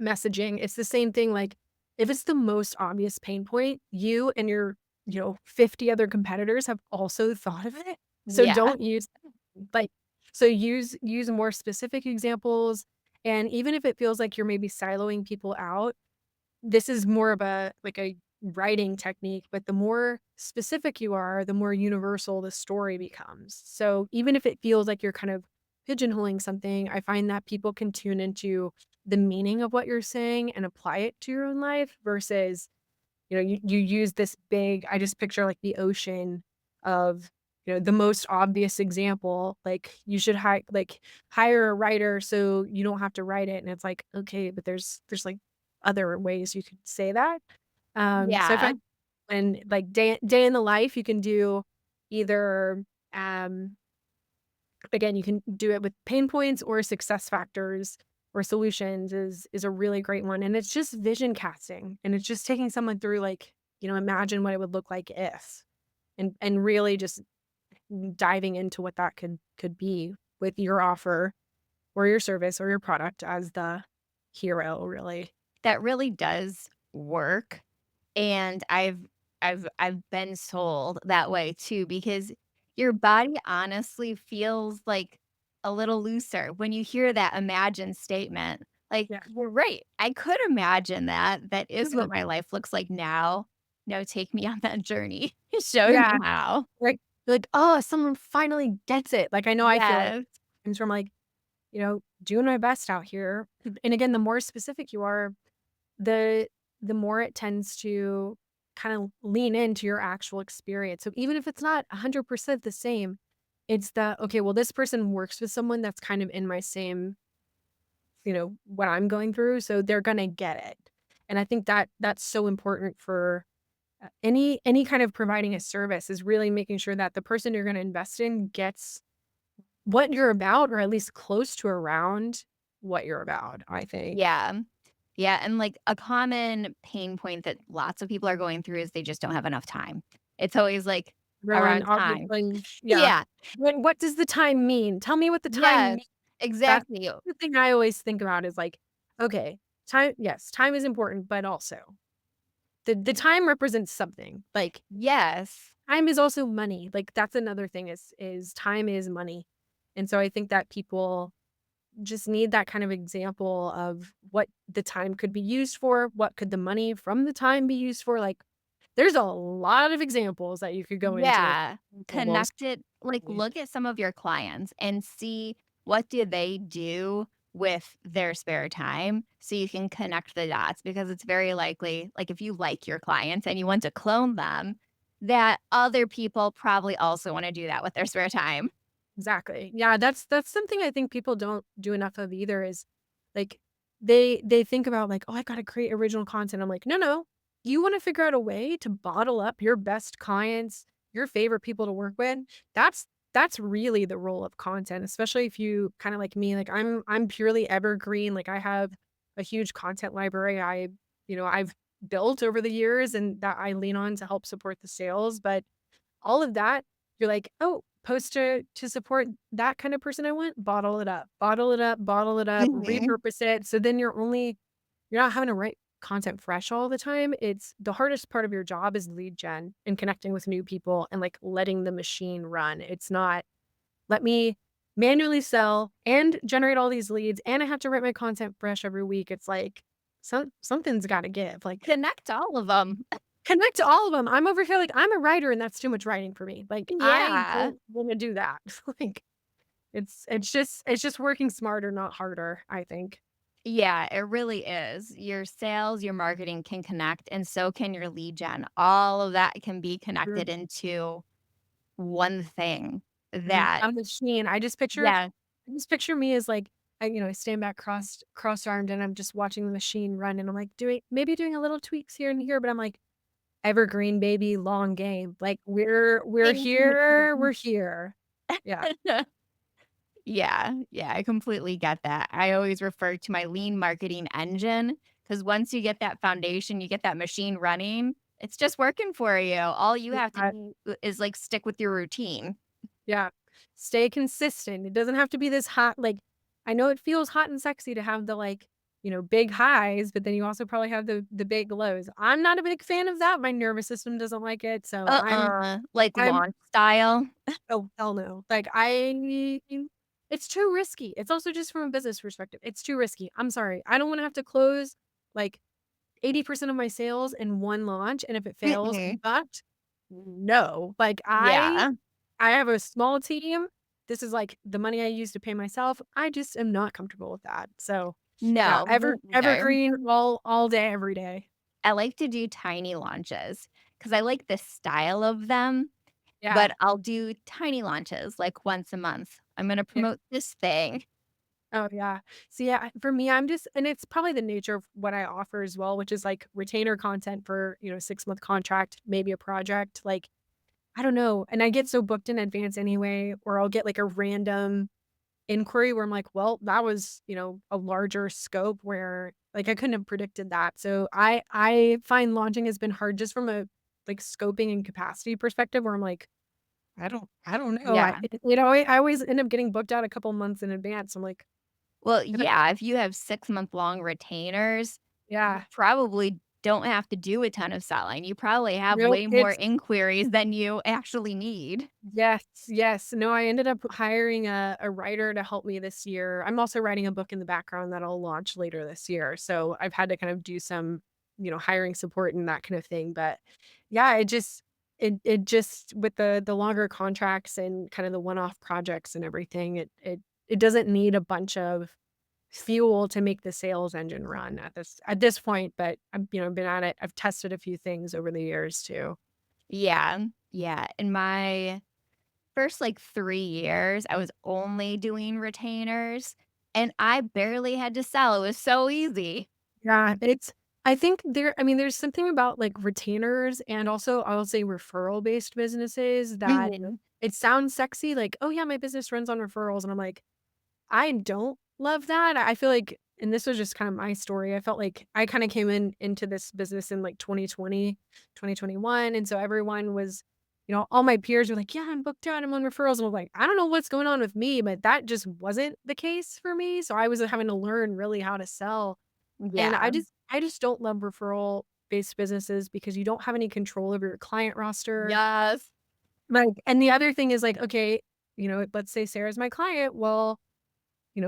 S2: messaging. It's the same thing. Like if it's the most obvious pain point, you and your, 50 other competitors have also thought of it. So
S1: Yeah.
S2: don't use like so use more specific examples, and even if it feels like you're maybe siloing people out, this is more of a like a writing technique, but the more specific you are, the more universal the story becomes. So even if it feels like you're kind of pigeonholing something, I find that people can tune into the meaning of what you're saying and apply it to your own life versus you use this big I just picture, like, the ocean of, the most obvious example, like, you should hire a writer so you don't have to write it, and it's like, "Okay, but there's, like, other ways you could say that." So I
S1: Yeah.
S2: find when, like, day in the life, you can do either, um again, you can do it with pain points or success factors or solutions is a really great one, and it's just vision casting, and it's just taking someone through, like, imagine what it would look like if, and really just diving into what that could be with your offer or your service or your product as the hero, really.
S1: That really does work, and I've been sold that way too because your body honestly feels, like, a little looser when you hear that imagined statement. Like,
S2: Yeah.
S1: you're right, I could imagine that, that is
S2: Mhm.
S1: what my life looks like now. Now take me on that journey. Show me
S2: Yeah.
S1: how.
S2: Right. You're like, "Oh, someone finally gets it." Like, I know I feel it
S1: Yes.
S2: times where I'm like, doing my best out here. And again, the more specific you are, the the more it tends to kind of lean into your actual experience. So even if it's not 100% the same, it's the, okay, well, this person works with someone that's kind of in my same what I'm going through, so they're gonna get it. And I think that that's so important for any kind of providing a service is really making sure that the person you're gonna invest in gets what you're about, or at least close to around what you're about, I think.
S1: Yeah. Yeah, and, like, a common pain point that lots of people are going through is they just don't have enough time. It's always, like,
S2: Everyone
S1: around
S2: always
S1: time.
S2: like, yeah.
S1: Yeah.
S2: What does the time mean? Tell me what the time
S1: Yes.
S2: means. That's
S1: Exactly.
S2: the thing I always think about is like, okay, time, yes, time is important, but also the time represents something. Like
S1: Yes.
S2: time is also money. Like that's another thing is time is money. And so I think that people just need that kind of example of what the time could be used for, what could the money from the time be used for. Like there's a lot of examples that you could go into with
S1: Yeah.
S2: examples.
S1: Connect it like, look at some of your clients and see what do they do with their spare time so you can connect the dots because it's very likely, like, if you like your clients and you want to clone them, that other people probably also wanna do that with their spare time.
S2: Exactly. Yeah, that's something I think people don't do enough of either is like they think about like, "Oh, I got to create original content." I'm like, "No, no. You want to figure out a way to bottle up your best clients, your favorite people to work with. That's really the role of content, especially if you kind of like me, like I'm purely evergreen. Like I have a huge content library I've built over the years and that I lean on to help support the sales, but all of that, you're like, "Oh, post to support that kind of person I want, bottle it up, bottle it up, bottle it up,
S1: Mhm.
S2: repurpose it." So then you're not having to write content fresh all the time. It's the hardest part of your job is lead gen and connecting with new people and, like, letting the machine run. It's not, "Let me manually sell and generate all these leads, and I have to write my content fresh every week." It's like, something's gotta give, like
S1: Connect all of them.
S2: connect to all of them. I'm over here like, I'm a writer and that's too much writing for me. Like, I
S1: Yeah.
S2: don't wanna do that. Like, it's just working smarter, not harder, I think.
S1: Yeah, it really is. Your sales, your marketing can connect, and so can your lead gen. All of that can be
S2: Mhm,
S1: connected into one thing
S2: mhm.
S1: that
S2: A machine.
S1: yeah.
S2: I just picture me as like, I stand back cross-armed and I'm just watching the machine run and I'm like doing a little tweaks here and here, but I'm like, evergreen baby, long game. Like, we're here, we're here. Yeah.
S1: Yeah, yeah, I completely get that. I always refer to my lean marketing engine because once you get that foundation, you get that machine running, it's just working for you. All you have to
S2: I
S1: do is, like, stick with your routine.
S2: Yeah. Stay consistent. It doesn't have to be this hot, like, I know it feels hot and sexy to have the, like, big highs, but then you also probably have the big lows. I'm not a big fan of that. My nervous system doesn't like it. So
S1: Like
S2: I'm
S1: launch style.
S2: oh, hell no. Like it's too risky. It's also just from a business perspective. It's too risky. I'm sorry. I don't want to have to close like 80% of my sales in one launch. And if it fails,
S1: Mm-mm.
S2: but no, like
S1: Yeah.
S2: I have a small team. This is, like, the money I use to pay myself. I just am not comfortable with that. So, yeah,
S1: No, me neither.
S2: evergreen all day, every day.
S1: I like to do tiny launches because I like the style of them,
S2: Yeah,
S1: but I'll do tiny launches, like, once a month. I'm gonna
S2: yeah.
S1: promote this thing.
S2: Oh, yeah. So, yeah, for me, I'm just and it's probably the nature of what I offer as well, which is, like, retainer content for, 6-month contract, maybe a project, like, I don't know, and I get so booked in advance anyway, or I'll get, like, a random inquiry where I'm like, "Well, that was, a larger scope where, like, I couldn't have predicted that." So I find launching has been hard just from a, like, scoping and capacity perspective where I'm like, I don't know."
S1: Yeah.
S2: I always end up getting booked out a couple months in advance. I'm like,
S1: Well,
S2: "Can I?"
S1: yeah, if you have 6-month-long retainers, you
S2: Yeah.
S1: probably don't have to do a ton of selling. You probably have
S2: Nope,
S1: way more
S2: it's
S1: inquiries than you actually need.
S2: yes, yes. No, I ended up hiring a writer to help me this year. I'm also writing a book in the background that I'll launch later this year. So I've had to kind of do some, hiring support and that kind of thing. But yeah, it just with the longer contracts and kind of the one-off projects and everything, it doesn't need a bunch of fuel to make the sales engine run at this point. But I've been at it. I've tested a few things over the years too.
S1: Yeah, yeah. In my first, like, 3 years, I was only doing retainers, and I barely had to sell. It was so easy.
S2: Yeah, I think I mean, there's something about, like, retainers and also, I'll say referral-based businesses that
S1: Mhm.
S2: it sounds sexy, like, "Oh, yeah, my business runs on referrals," and I'm like, I don't love that. I feel like and this was just kind of my story. I felt like I kinda came into this business in, like, 2020, 2021, and so everyone was all my peers were like, "Yeah, I'm booked out, I'm on referrals," and I'm like, "I don't know what's going on with me," but that just wasn't the case for me, so I was having to learn really how to sell, and
S1: Yeah.
S2: I just don't love referral-based businesses because you don't have any control over your client roster.
S1: Yes.
S2: Like and the other thing is like, okay, let's say Sarah's my client, well,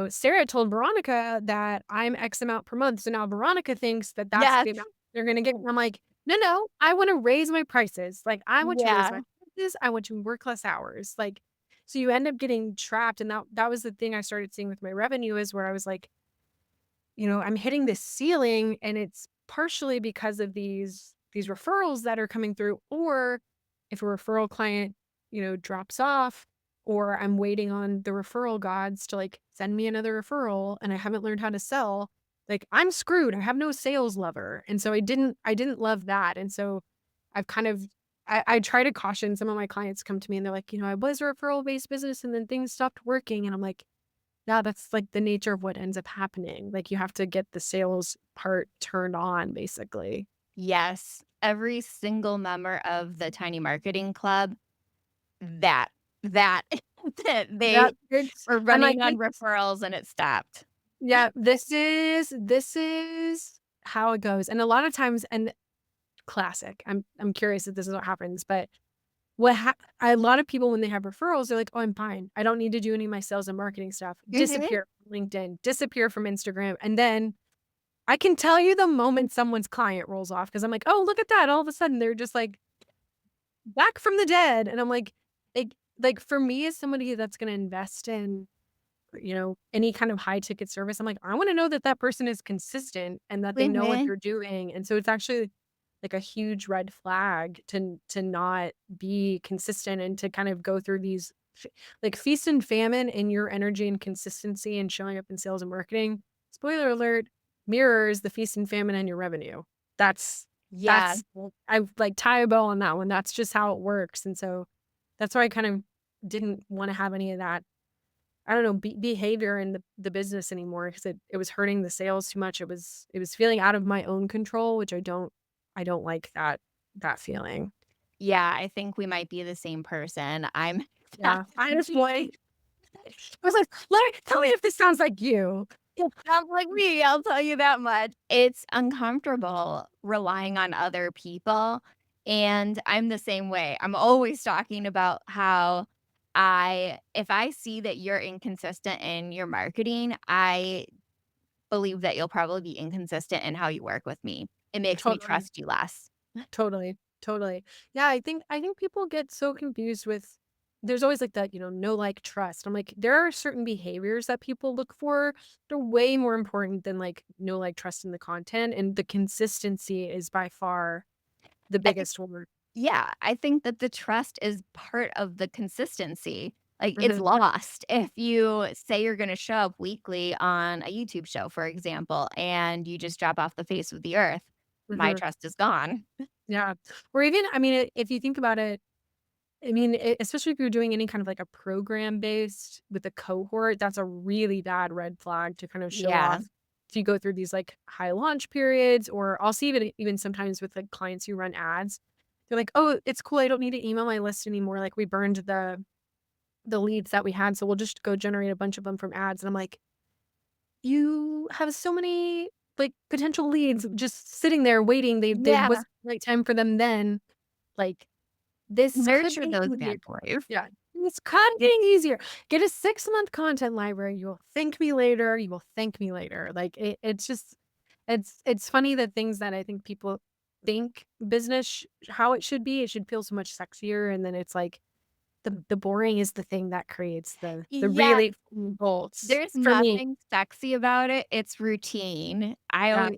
S2: Sarah told Veronica that I'm X amount per month. So now Veronica thinks that that's
S1: Yes.
S2: the amount they're going to get. And I'm like, no, no, I want to raise my prices. Like, I want to raise my
S1: Yeah.
S2: prices. I want to work less hours. Like, so you end up getting trapped. And that was the thing I started seeing with my revenue is where I was like, I'm hitting this ceiling and it's partially because of these referrals that are coming through or if a referral client, drops off or I'm waiting on the referral gods to like send me another referral and I haven't learned how to sell, like I'm screwed. I have no sales lever. And so I didn't love that. And so I've kind of I try to caution some of my clients come to me and they're like, I was a referral based business and then things stopped working. And I'm like, yeah, that's, like, the nature of what ends up happening, like, you have to get the sales part turned on, basically.
S1: Yes. Every single member of the Tiny Marketing Club, that that that
S2: Yeah,
S1: they
S2: it's
S1: were
S2: and, like,
S1: running on referrals and it stopped.
S2: yeah, this is how it goes, and a lot of times and classic, I'm curious if this is what happens, but a lot of people when they have referrals, they're like, "Oh, I'm fine. I don't need to do any of my sales and marketing stuff."
S1: Mhm.
S2: Disappear from LinkedIn, disappear from Instagram, and then I can tell you the moment someone's client rolls off because 'cause I'm like, "Oh, look at that." All of a sudden, they're just, like, back from the dead, and I'm like, for me as somebody that's gonna invest in, any kind of high ticket service, I'm like, I wanna know that that person is consistent and that they know what
S1: Mhm.
S2: they're doing, and so it's actually, like, a huge red flag to not be consistent and to kind of go through these like, feast and famine in your energy and consistency and showing up in sales and marketing, spoiler alert, mirrors the feast and famine in your revenue. That's
S1: Yeah.
S2: that's I've, like, tie a bow on that one, that's just how it works, and so that's why I kind of didn't wanna have any of that, I don't know, behavior in the business anymore because it was hurting the sales too much, it was feeling out of my own control, which I don't like that feeling.
S1: Yeah, I think we might be the same person. I'm
S2: Yeah, I just like I was like, tell me if this sounds like you."
S1: it sounds like me, I'll tell you that much. It's uncomfortable relying on other people, and I'm the same way. I'm always talking about how if I see that you're inconsistent in your marketing, I believe that you'll probably be inconsistent in how you work with me. It makes me
S2: Totally.
S1: trust you less.
S2: Totally, totally. Yeah, I think people get so confused with there's always like that, no like trust. I'm like, there are certain behaviors that people look for. They're way more important than like no like trust in the content. And the consistency is by far the
S1: I think
S2: biggest one.
S1: yeah, I think that the trust is part of the consistency. Like, it's
S2: Mhm,
S1: lost if you say you're gonna show up weekly on a YouTube show, for example, and you just drop off the face of the earth. My
S2: mhm.
S1: trust is gone.
S2: Yeah. Or even, I mean, if you think about it, I mean, especially if you're doing any kind of like a program based with a cohort, that's a really bad red flag to kind of show
S1: Yeah.
S2: off. If you go through these like high launch periods, or I'll see even sometimes with like clients who run ads, they're like, "Oh, it's cool. I don't need to email my list anymore. Like we burned the leads that we had, so we'll just go generate a bunch of them from ads." And I'm like, "You have so many like potential leads just sitting there waiting. They
S1: Yeah.
S2: wasn't the right time for them then. Like this could
S1: Nurture
S2: be
S1: those
S2: easier."
S1: bad boys.
S2: Yeah. It's kind getting easier. Get a 6-month content library. You will thank me later. You will thank me later. Like it's just it's funny that things that I think people think business how it should feel so much sexier, and then it's like the boring is the thing that creates the
S1: Yeah,
S2: really bolts
S1: there's
S2: for me.
S1: nothing sexy about it, it's routine.
S2: Yeah.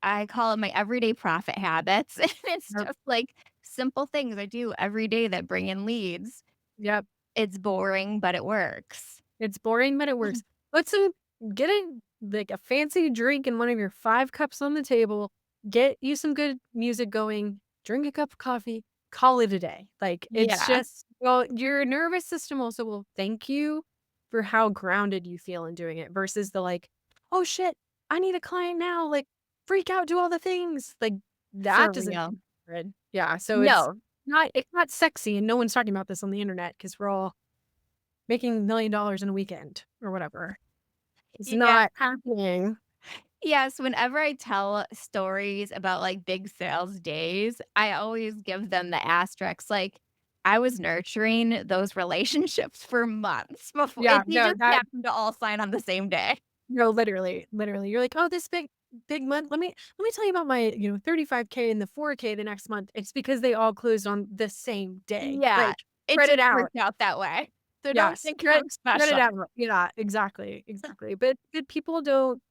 S1: I call it my everyday profit habits, and it's
S2: Yep.
S1: just, like, simple things I do every day that bring in leads.
S2: Yep.
S1: It's boring, but it works.
S2: It's boring, but it works. What's some get a fancy drink and one of your 5 cups on the table, get you some good music going, drink a cup of coffee, call it a day. Like, it's
S1: Yeah,
S2: just well, your nervous system also will thank you for how grounded you feel in doing it versus the, like, "Oh, shit, I need a client now," like, freak out, do all the things. Like, that
S1: for
S2: doesn't
S1: real.
S2: feel good. Yeah, so
S1: No.
S2: it's not sexy, and no one's talking about this on the internet because 'cause we're all making $1,000,000 in a weekend or whatever. It's
S1: Yeah.
S2: not happening.
S1: Yes, whenever I tell stories about, like, big sales days, I always give them the asterisk, like, I was nurturing those relationships for months before
S2: Yeah,
S1: they
S2: no,
S1: just
S2: that
S1: happened to all sign on the same day.
S2: no, literally. You're like, "Oh, this big month. Let me tell you about my, 35K and the 4K the next month." It's because they all closed on the same day.
S1: Yeah,
S2: Like,
S1: it
S2: spread
S1: just
S2: it out.
S1: worked out that way. So don't
S2: Yes,
S1: think I'm
S2: spread it
S1: special.
S2: out. Yeah, exactly. But good people don't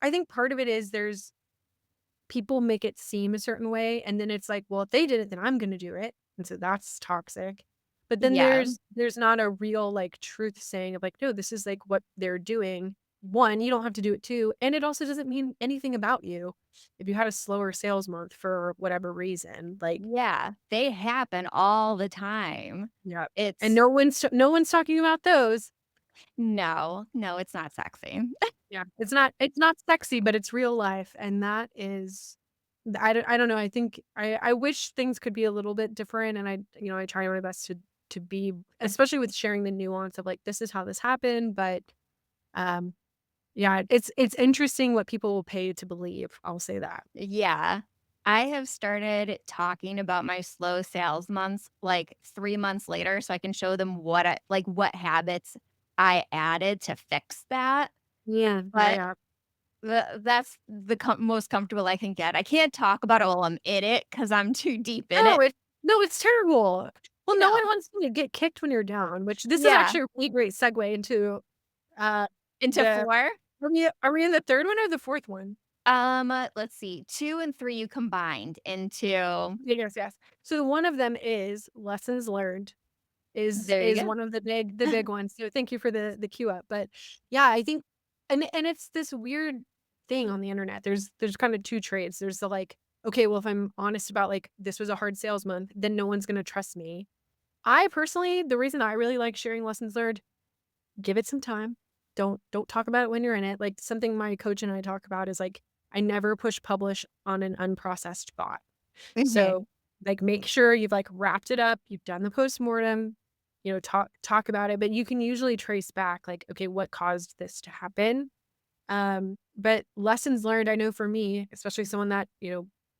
S2: I think part of it is there's people make it seem a certain way, and then it's like, "Well, if they did it, then I'm gonna do it." And so that's toxic. But then
S1: Yeah,
S2: there's not a real, like, truth saying of like, "No, this is, like, what they're doing." 1, you don't have to do it too, and it also doesn't mean anything about you if you had a slower sales month for whatever reason, like
S1: yeah, they happen all the time.
S2: yeah. And
S1: It's
S2: no one's talking about those.
S1: no, no, it's not sexy.
S2: Yeah. It's not sexy, but it's real life, and that is I don't know, I think I wish things could be a little bit different, and I try my best to be especially with sharing the nuance of, like, this is how this happened, but, um, yeah, it's interesting what people will pay you to believe, I'll say that.
S1: Yeah. I have started talking about my slow sales months, like, 3 months later so I can show them what habits I added to fix that, but
S2: Yeah.
S1: that's the most comfortable I can get. I can't talk about it while I'm in it because 'cause I'm too deep in
S2: No,
S1: it.
S2: it's terrible. Well, no one
S1: No.
S2: wants you to get kicked when you're down, which this is
S1: Yeah.
S2: actually a really great segue into, uh,
S1: Into
S2: the
S1: 4?
S2: are we in the 3rd one or the 4th one?
S1: Let's see, 2 and 3 you combined into
S2: Yes. So one of them is lessons learned
S1: there you
S2: is
S1: go.
S2: one of the big ones. So thank you for the cue up. But yeah, I think and it's this weird thing on the internet. There's kind of two traits. There's the like, okay, well, if I'm honest about like this was a hard sales month, then no one's gonna trust me. I personally, the reason I really like sharing lessons learned, give it some time. Don't talk about it when you're in it. Like something my coach and I talk about is like I never push publish on an unprocessed thought.
S1: Mhm.
S2: So, like, make sure you've, like, wrapped it up, you've done the postmortem, talk about it, but you can usually trace back, like, okay, what caused this to happen? But lessons learned, I know for me, especially someone that,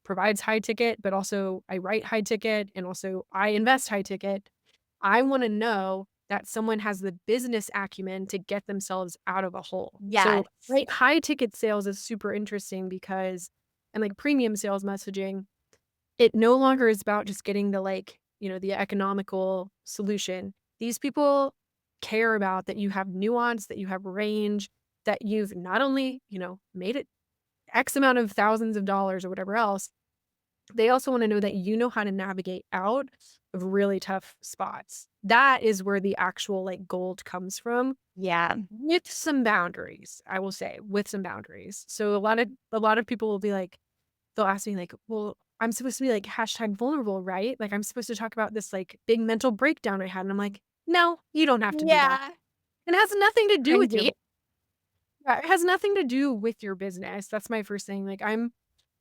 S2: provides high ticket, but also I write high ticket and also I invest high ticket. I wanna know that someone has the business acumen to get themselves out of a hole. So,
S1: Yes.
S2: right, high ticket sales is super interesting because and, like, premium sales messaging it no longer is about just getting the, like, the economical solution. These people care about that you have nuance, that you have range, that you've not only, made it X amount of thousands of dollars or whatever else, they also wanna know that you know how to navigate out of really tough spots. That is where the actual, like, gold comes from
S1: Yeah.
S2: with some boundaries, I will say, with some boundaries. So a lot of people will be like they'll ask me like, "Well, I'm supposed to be like hashtag vulnerable, right? Like I'm supposed to talk about this like big mental breakdown I had." And I'm like, "No, you don't have to do that.
S1: Yeah.
S2: It has nothing to do with your
S1: Cringy.
S2: yeah, it has nothing to do with your business." That's my first thing. Like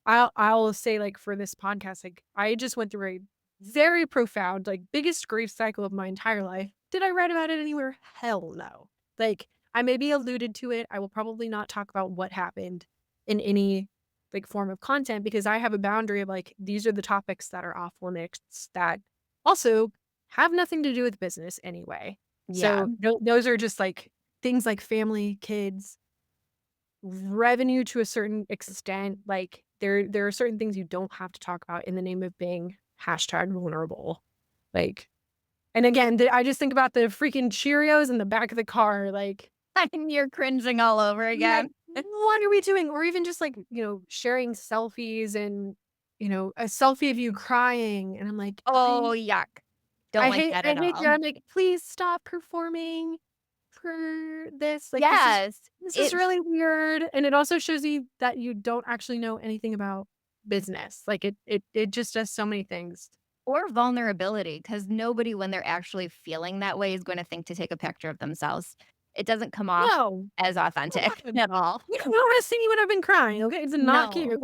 S2: I'll say like for this podcast, like I just went through a very profound, like biggest grief cycle of my entire life. Did I write about it anywhere? Hell no. Like I maybe alluded to it. I will probably not talk about what happened in any like form of content because I have a boundary of like these are the topics that are off limits that also have nothing to do with business anyway.
S1: Yeah.
S2: So those are just like things like family, kids, revenue to a certain extent, like, there are certain things you don't have to talk about in the name of being hashtag vulnerable. Like and again, I just think about the freaking Cheerios in the back of the car, like
S1: And you're cringing all over
S2: like,
S1: again.
S2: what are we doing? Or even just, like, sharing selfies and, a selfie of you crying, and I'm like,
S1: Oh, yuck. Don't like that
S2: I
S1: at
S2: hate
S1: all.
S2: that, I'm like, "Please stop performing." for this? Like,
S1: Yes.
S2: this is
S1: It
S2: really weird." And it also shows you that you don't actually know anything about business. Like, it just does so many things.
S1: or vulnerability, because nobody, when they're actually feeling that way, is gonna think to take a picture of themselves. It doesn't come off
S2: No.
S1: as authentic
S2: God.
S1: at all.
S2: You don't wanna see me when I've been crying, okay? It's not
S1: No.
S2: cute.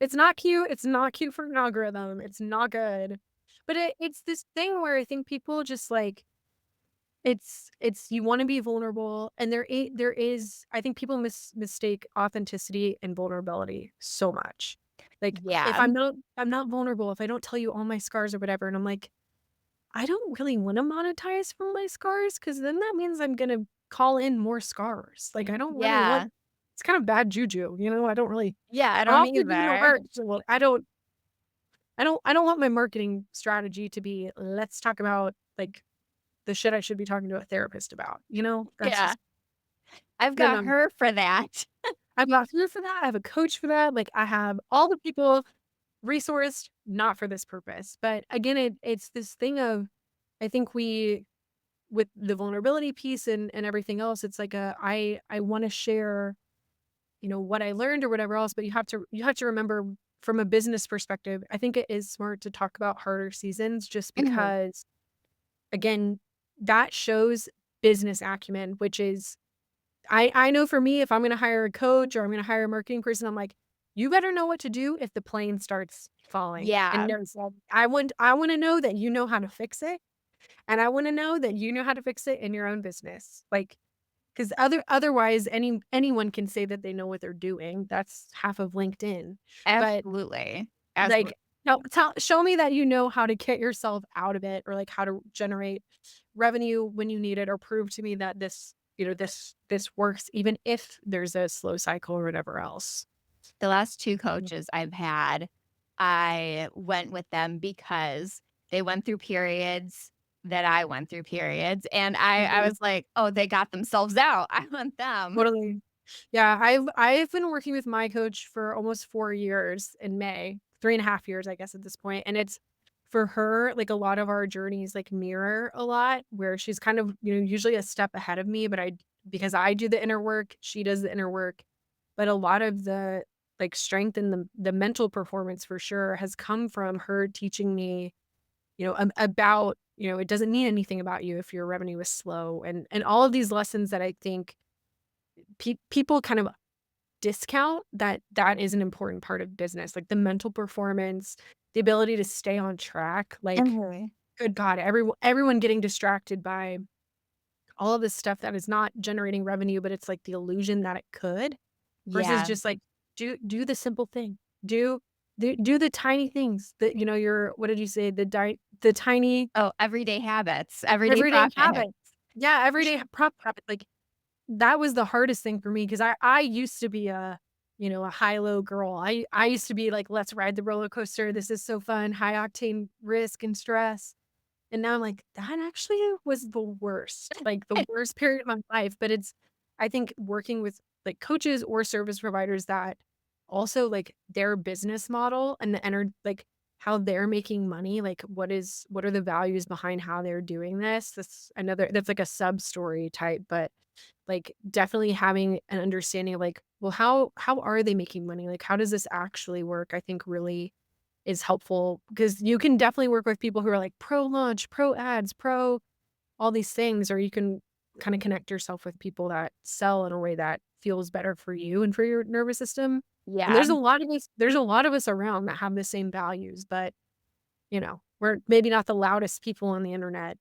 S2: It's not cute, it's not cute for an algorithm, it's not good. But it's this thing where I think people just, like it's you wanna be vulnerable, and there is I think people mistake authenticity and vulnerability so much. Like, if
S1: Yeah.
S2: I'm not vulnerable, if I don't tell you all my scars or whatever, and I'm like, I don't really wanna monetize from my scars, because then that means I'm gonna call in more scars. Like, I don't really want
S1: Yeah.
S2: it's kind of bad juju, you know? I don't really
S1: Yeah, I
S2: I'm
S1: don't
S2: out there doing the
S1: either.
S2: work, so I don't want my marketing strategy to be, "Let's talk about, like, the shit I should be talking to a therapist about," you know? That's
S1: Yeah.
S2: just
S1: I've
S2: no,
S1: got
S2: no.
S1: her for that.
S2: I've got here for that, I have a coach for that, like, I have all the people resourced, not for this purpose. But again, it's this thing of I think we with the vulnerability piece and everything else, it's like I wanna share, what I learned or whatever else, but you have to remember from a business perspective, I think it is smart to talk about harder seasons just
S1: Mhm.
S2: because, again, that shows business acumen, which is I know for me, if I'm gonna hire a coach or I'm gonna hire a marketing person, I'm like, "You better know what to do if the plane starts falling." And
S1: Yeah,
S2: there's I wanna know that you know how to fix it, and I wanna know that you know how to fix it in your own business. Like, 'cause otherwise, anyone can say that they know what they're doing. That's half of LinkedIn. But,
S1: absolutely. Absolutely.
S2: like, no, show me that you know how to get yourself out of it or, like, how to generate revenue when you need it, or prove to me that this works even if there's a slow cycle or whatever else.
S1: The last 2
S2: Mm.
S1: coaches I've had, I went with them because they went through periods that I went through periods, and I
S2: Mhm.
S1: was like, "Oh, they got themselves out. I want them."
S2: Totally. Yeah, I've been working with my coach for almost 4 years in May, 3.5 years, I guess, at this point, and it's for her, like, a lot of our journeys, like, mirror a lot, where she's kind of, usually a step ahead of me, but because I do the inner work, she does the inner work, but a lot of the, like, strength and the mental performance for sure has come from her teaching me, about, it doesn't mean anything about you if your revenue is slow, and all of these lessons that I think people kind of discount that is an important part of business, like the mental performance, the ability to stay on track, like,
S1: Mhm.
S2: good god, everyone getting distracted by all of this stuff that is not generating revenue, but it's like the illusion that it could, versus
S1: Yeah.
S2: just like, do the simple thing. Do do the tiny things that, your what did you say? The tiny
S1: Oh, everyday habits, everyday
S2: everyday
S1: profit.
S2: habits. Yeah, everyday habit, like, that was the hardest thing for me because I used to be a high-low girl. I used to be like, "Let's ride the roller coaster. This is so fun, high octane risk and stress." And now I'm like, "That actually was the worst, like, the worst period of my life." But I think working with, like, coaches or service providers that also, like, their business model and like, how they're making money, like, what are the values behind how they're doing this? That's like a sub-story type, but like, definitely having an understanding of, like, well, how are they making money? Like, how does this actually work? I think really is helpful because you can definitely work with people who are like pro launch, pro ads, pro all these things, or you can kinda connect yourself with people that sell in a way that feels better for you and for your nervous system. And
S1: Yeah.
S2: there's a lot of us around that have the same values, but, we're maybe not the loudest people on the internet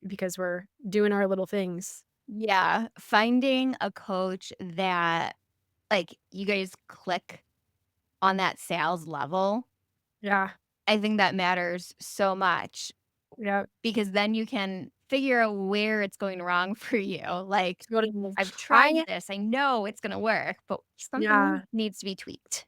S2: because we're doing our little things.
S1: Yeah. Finding a coach that, like, you guys click on that sales level,
S2: Yeah.
S1: I think that matters so much.
S2: Yeah.
S1: Because then you can figure out where it's going wrong for you. Like,
S2: Totally.
S1: I've tried
S2: I
S1: this, I know it's gonna work, but something
S2: Yeah,
S1: needs to be tweaked.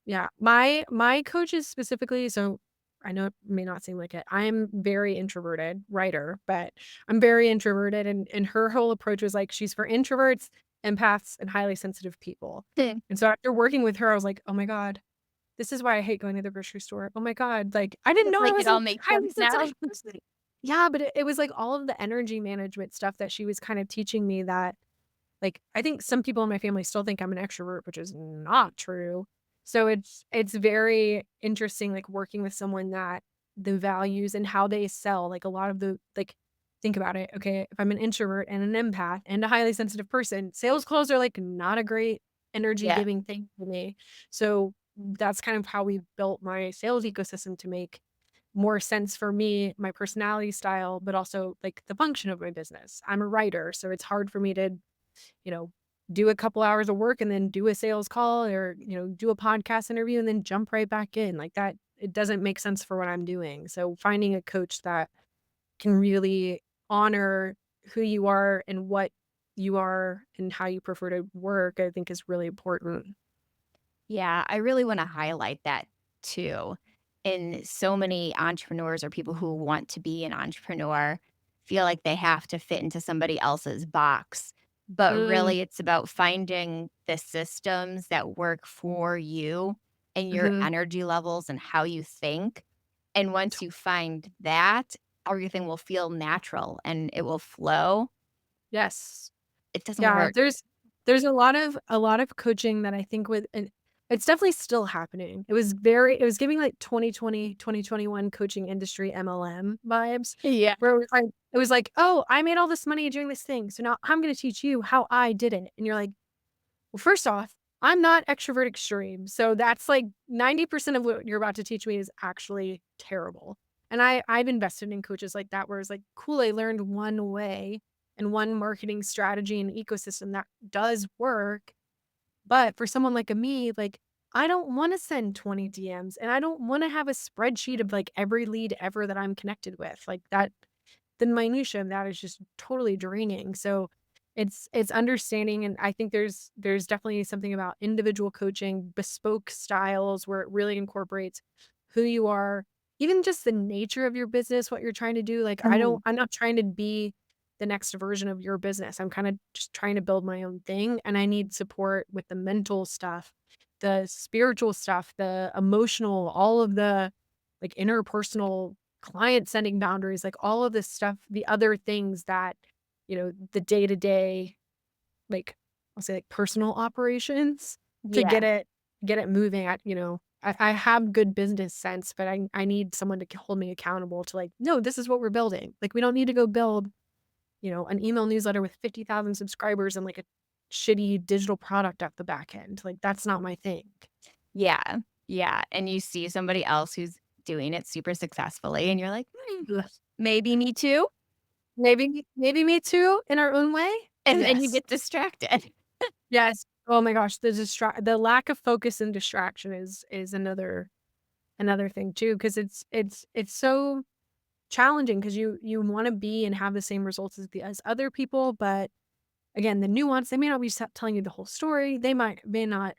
S2: yeah. My coaches specifically, so I know it may not seem like it. I'm very introverted writer, but I'm very introverted, and her whole approach was like she's for introverts, empaths, and highly sensitive people. And so after working with her, I was like, "Oh my god, this is why I hate going to the grocery store. Oh my god, like, I didn't
S1: It's
S2: know I
S1: like
S2: was
S1: it
S2: a
S1: all makes
S2: highly
S1: sense
S2: sensitive
S1: now.
S2: person." Yeah, but it was, like, all of the energy management stuff that she was kind of teaching me that, like, I think some people in my family still think I'm an extrovert, which is not true. So it's very interesting, like, working with someone that the values and how they sell, like, a lot of the like, think about it, okay, if I'm an introvert and an empath and a highly sensitive person, sales calls are, like, not a great energy
S1: Yeah.
S2: giving thing for me. So that's kind of how we built my sales ecosystem to make more sense for me, my personality style, but also, like, the function of my business. I'm a writer, so it's hard for me to, you know, do a couple hours of work and then do a sales call or, do a podcast interview and then jump right back in. Like that, it doesn't make sense for what I'm doing. So finding a coach that can really honor who you are and what you are and how you prefer to work, I think is really important.
S1: Yeah, I really wanna highlight that too. And so many entrepreneurs or people who want to be an entrepreneur feel like they have to fit into somebody else's box, but
S2: Mm,
S1: really it's about finding the systems that work for you and your
S2: mhm.
S1: energy levels and how you think. And once you find that, everything will feel natural and it will flow.
S2: Yes.
S1: It doesn't
S2: Yeah,
S1: work.
S2: there's a lot of coaching that I think with and it's definitely still happening. It was giving like 2020, 2021 coaching industry MLM vibes
S1: Yeah.
S2: where it was like, "Oh, I made all this money doing this thing, so now I'm gonna teach you how I did it." And you're like, "Well, first off, I'm not extrovert extreme, so that's like 90% of what you're about to teach me is actually terrible." And I've invested in coaches like that where it's like, "Cool, I learned one way and one marketing strategy and ecosystem that does work." But for someone like a me, like, I don't wanna send 20 DMs, and I don't wanna have a spreadsheet of, like, every lead ever that I'm connected with. Like, that the minutia of that is just totally draining. So it's understanding, and I think there's definitely something about individual coaching, bespoke styles where it really incorporates who you are, even just the nature of your business, what you're trying to do. Like
S1: Oh,
S2: I'm not trying to be the next version of your business. I'm kind of just trying to build my own thing and I need support with the mental stuff, the spiritual stuff, the emotional, all of the like interpersonal client setting boundaries, like all of this stuff, the other things that, the day to day, like I'll say like personal operations to
S1: yeah.
S2: get it moving at, I have good business sense, but I need someone to hold me accountable to like, no, this is what we're building. Like we don't need to go build, an email newsletter with 50,000 subscribers and like a shitty digital product at the back end. Like that's not my thing.
S1: Yeah, yeah, and you see somebody else who's doing it super successfully, and you're like, "Hmm,
S2: Ugh.
S1: maybe me too,"
S2: Maybe me too in our own way.
S1: and then you
S2: Yes.
S1: get distracted.
S2: Yes. Oh my gosh, the lack of focus and distraction is another thing too, because it's so challenging because you wanna be and have the same results as other people, but again, the nuance, they may not be telling you the whole story. They may not,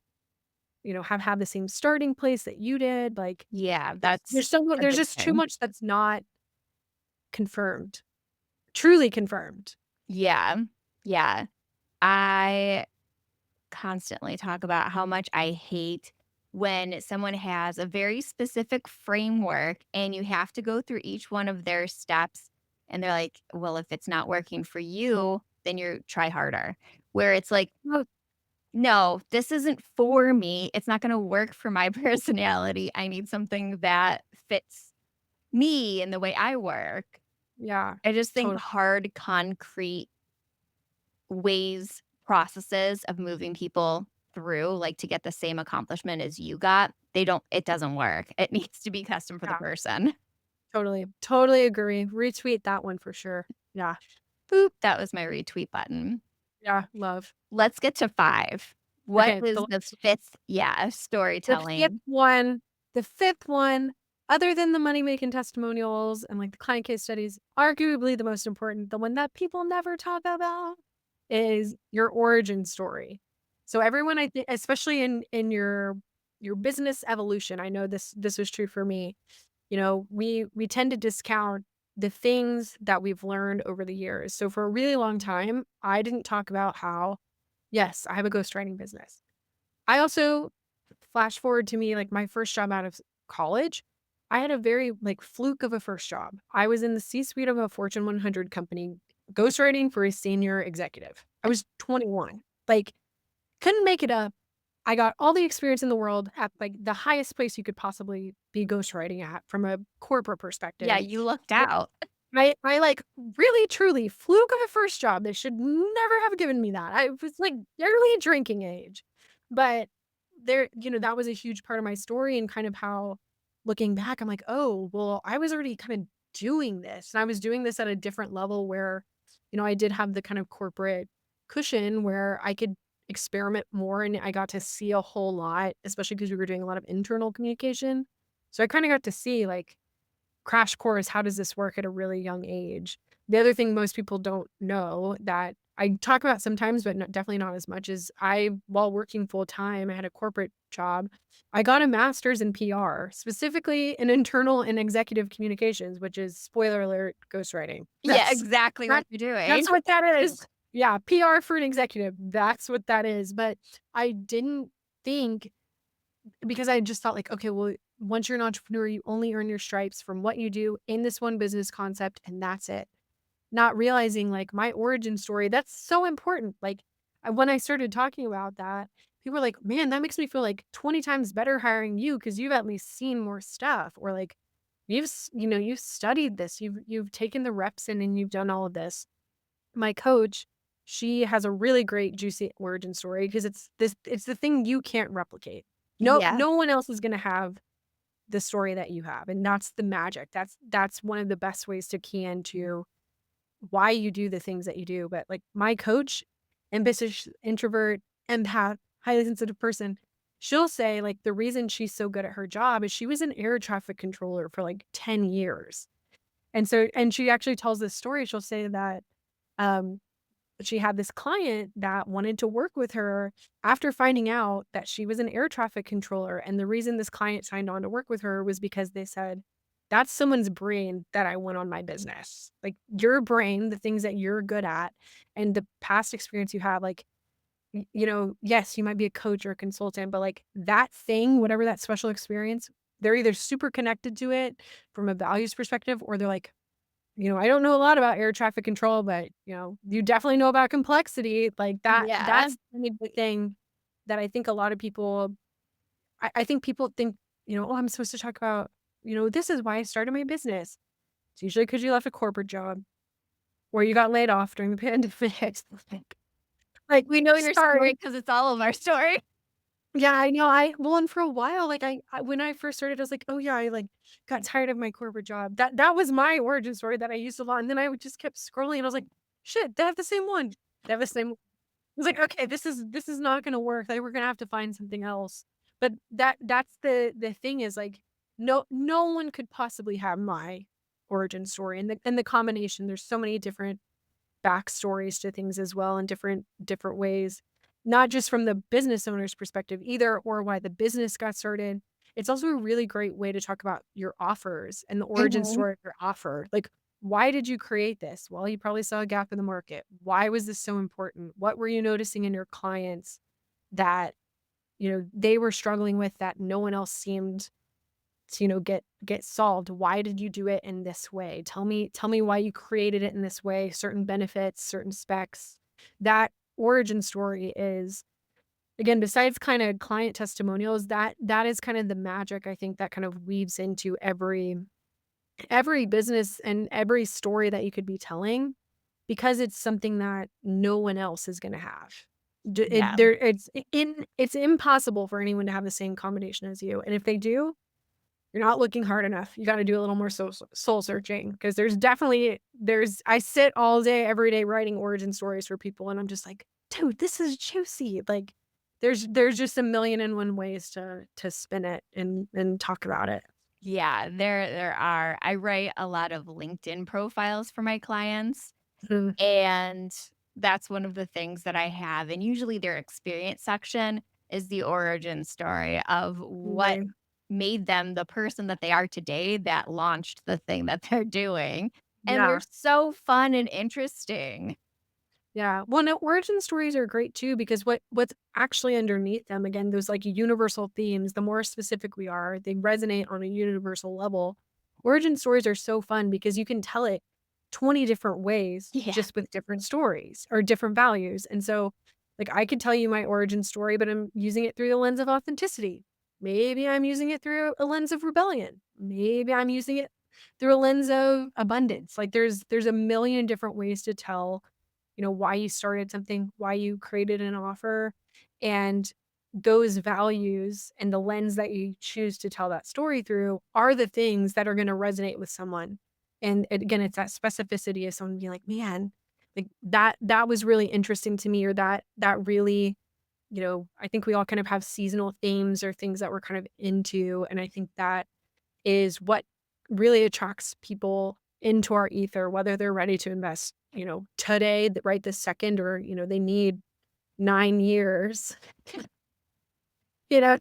S2: have had the same starting place that you did. Like,
S1: Yeah,
S2: there's
S1: that's
S2: there's so
S1: a
S2: there's
S1: big
S2: just too
S1: thing.
S2: much that's not confirmed, truly confirmed.
S1: Yeah, yeah. I constantly talk about how much I hate when someone has a very specific framework and you have to go through each one of their steps, and they're like, "Well, if it's not working for you, then you try harder." Where it's like,
S2: Oh,
S1: no, this isn't for me. It's not gonna work for my personality. I need something that fits me and the way I work.
S2: yeah,
S1: I just think
S2: totally.
S1: hard, concrete ways, processes of moving people through, like, to get the same accomplishment as you got, it doesn't work. It needs to be custom for the
S2: Yeah.
S1: person.
S2: Totally. Totally agree. Retweet that one for sure. Yeah.
S1: Boop, that was my retweet button.
S2: Yeah. Love.
S1: Let's get to 5. What
S2: Okay.
S1: is the 5th
S2: The fifth
S1: storytelling?
S2: one, the fifth one, other than the money-making testimonials and like the client case studies, arguably the most important, the one that people never talk about is your origin story. So everyone, I think, especially in your business evolution, I know this was true for me. We tend to discount the things that we've learned over the years. So for a really long time, I didn't talk about how, yes, I have a ghostwriting business. I also flash forward to me, like my first job out of college, I had a very, like, fluke of a first job. I was in the C-suite of a Fortune 100 company ghostwriting for a senior executive. I was 21. Like, couldn't make it up. I got all the experience in the world at, like, the highest place you could possibly be ghostwriting at from a corporate
S1: Yeah,
S2: perspective.
S1: you lucked
S2: But
S1: out.
S2: I, like, really, truly fluke of a first job. They should never have given me that. I was, like, barely drinking age. But that was a huge part of my story and kind of how looking back, I'm like, "Oh, well, I was already kinda doing this." And I was doing this at a different level where, I did have the kind of corporate cushion where I could experiment more and I got to see a whole lot, especially because we were doing a lot of internal communication. So I kinda got to see, like, crash course, how does this work at a really young age? The other thing most people don't know that I talk about sometimes, but definitely not as much is while working full time, I had a corporate job. I got a master's in PR, specifically in internal and executive communications, which is spoiler alert, ghostwriting.
S1: Yeah, exactly what
S2: That,
S1: you're doing.
S2: that's what that is. Yeah, PR for an executive. That's what that is. But I didn't think because I just thought like, okay, well, once you're an entrepreneur, you only earn your stripes from what you do in this one business concept, and that's it. Not realizing like my origin story, that's so important. Like when I started talking about that, people were like, man, that makes me feel like 20 times better hiring you because you've at least seen more stuff. Or like you've studied this, you've taken the reps in and you've done all of this. My coach, she has a really great juicy origin story because it's the thing you can't replicate. No
S1: Yeah.
S2: no one else is gonna have the story that you have, and that's the magic. That's one of the best ways to key into why you do the things that you do. But, like, my coach, ambitious introvert, empath, highly sensitive person, she'll say, like, the reason she's so good at her job is she was an air traffic controller for, like, 10 years. And she actually tells this story. She'll say that, um she had this client that wanted to work with her after finding out that she was an air traffic controller, and the reason this client signed on to work with her was because they said, "That's someone's brain that I want on my business." Like, your brain, the things that you're good at, and the past experience you have, like, yes, you might be a coach or a consultant, but, like, that thing, whatever that special experience, they're either super connected to it from a values perspective, or they're like, I don't know a lot about air traffic control, but, you definitely know about complexity, like,
S1: Yeah.
S2: that's the big thing that I think a lot of people I think people think, "Oh, I'm supposed to talk about, this is why I started my business." It's usually because you left a corporate job or you got laid off during the pandemic. Like,
S1: We know your story
S2: sorry.
S1: because it's all of our story.
S2: Yeah, I know, and for a while, like, I when I first started, I was like, "Oh, yeah, I, like, got tired of my corporate job." That was my origin story that I used a lot, and then I would just kept scrolling, and I was like, "Shit, they have the same one." They have the same I was like, "Okay, this is not gonna work, like, we're gonna have to find something else." But that's the thing is, like, no one could possibly have my origin story, and the combination, there's so many different backstories to things as well in different ways, not just from the business owner's perspective either, or why the business got started. It's also a really great way to talk about your offers and the origin
S1: Mhm.
S2: story of your offer. Like, why did you create this? Well, you probably saw a gap in the market. Why was this so important? What were you noticing in your clients that, they were struggling with that no one else seemed to, get solved? Why did you do it in this way? Tell me why you created it in this way, certain benefits, certain specs. That origin story is, again, besides kind of client testimonials, that is kind of the magic I think that kind of weaves into every business and every story that you could be telling, because it's something that no one else is going to have.
S1: Yeah.
S2: It's impossible for anyone to have the same combination as you, and if they do, you're not looking hard enough. You gotta do a little more soul searching, because I sit all day, every day writing origin stories for people, and I'm just like, "Dude, this is juicy." Like, there's just a million and one ways to spin it and talk about it.
S1: Yeah, there are. I write a lot of LinkedIn profiles for my clients,
S2: Mhm.
S1: and that's one of the things that I have, and usually their experience section is the origin story of what
S2: Right.
S1: made them the person that they are today that launched the thing that they're doing, and they're
S2: Yeah.
S1: so fun and interesting.
S2: Yeah. Well, no, origin stories are great too because what's actually underneath them, again, those like universal themes, the more specific we are, they resonate on a universal level. Origin stories are so fun because you can tell it 20 different ways
S1: Yeah.
S2: just with different stories or different values. And so like I could tell you my origin story, but I'm using it through the lens of authenticity. Maybe I'm using it through a lens of rebellion. Maybe I'm using it through a lens of abundance. Like there's a million different ways to tell why you started something, why you created an offer, and those values and the lens that you choose to tell that story through are the things that are going to resonate with someone. And again, it's that specificity of someone being like, man, like that was really interesting to me, or that really, I think we all kind of have seasonal themes or things that we're kind of into. And I think that is what really attracts people into our ether, whether they're ready to invest, today, right this second, or, they need 9 years, you know,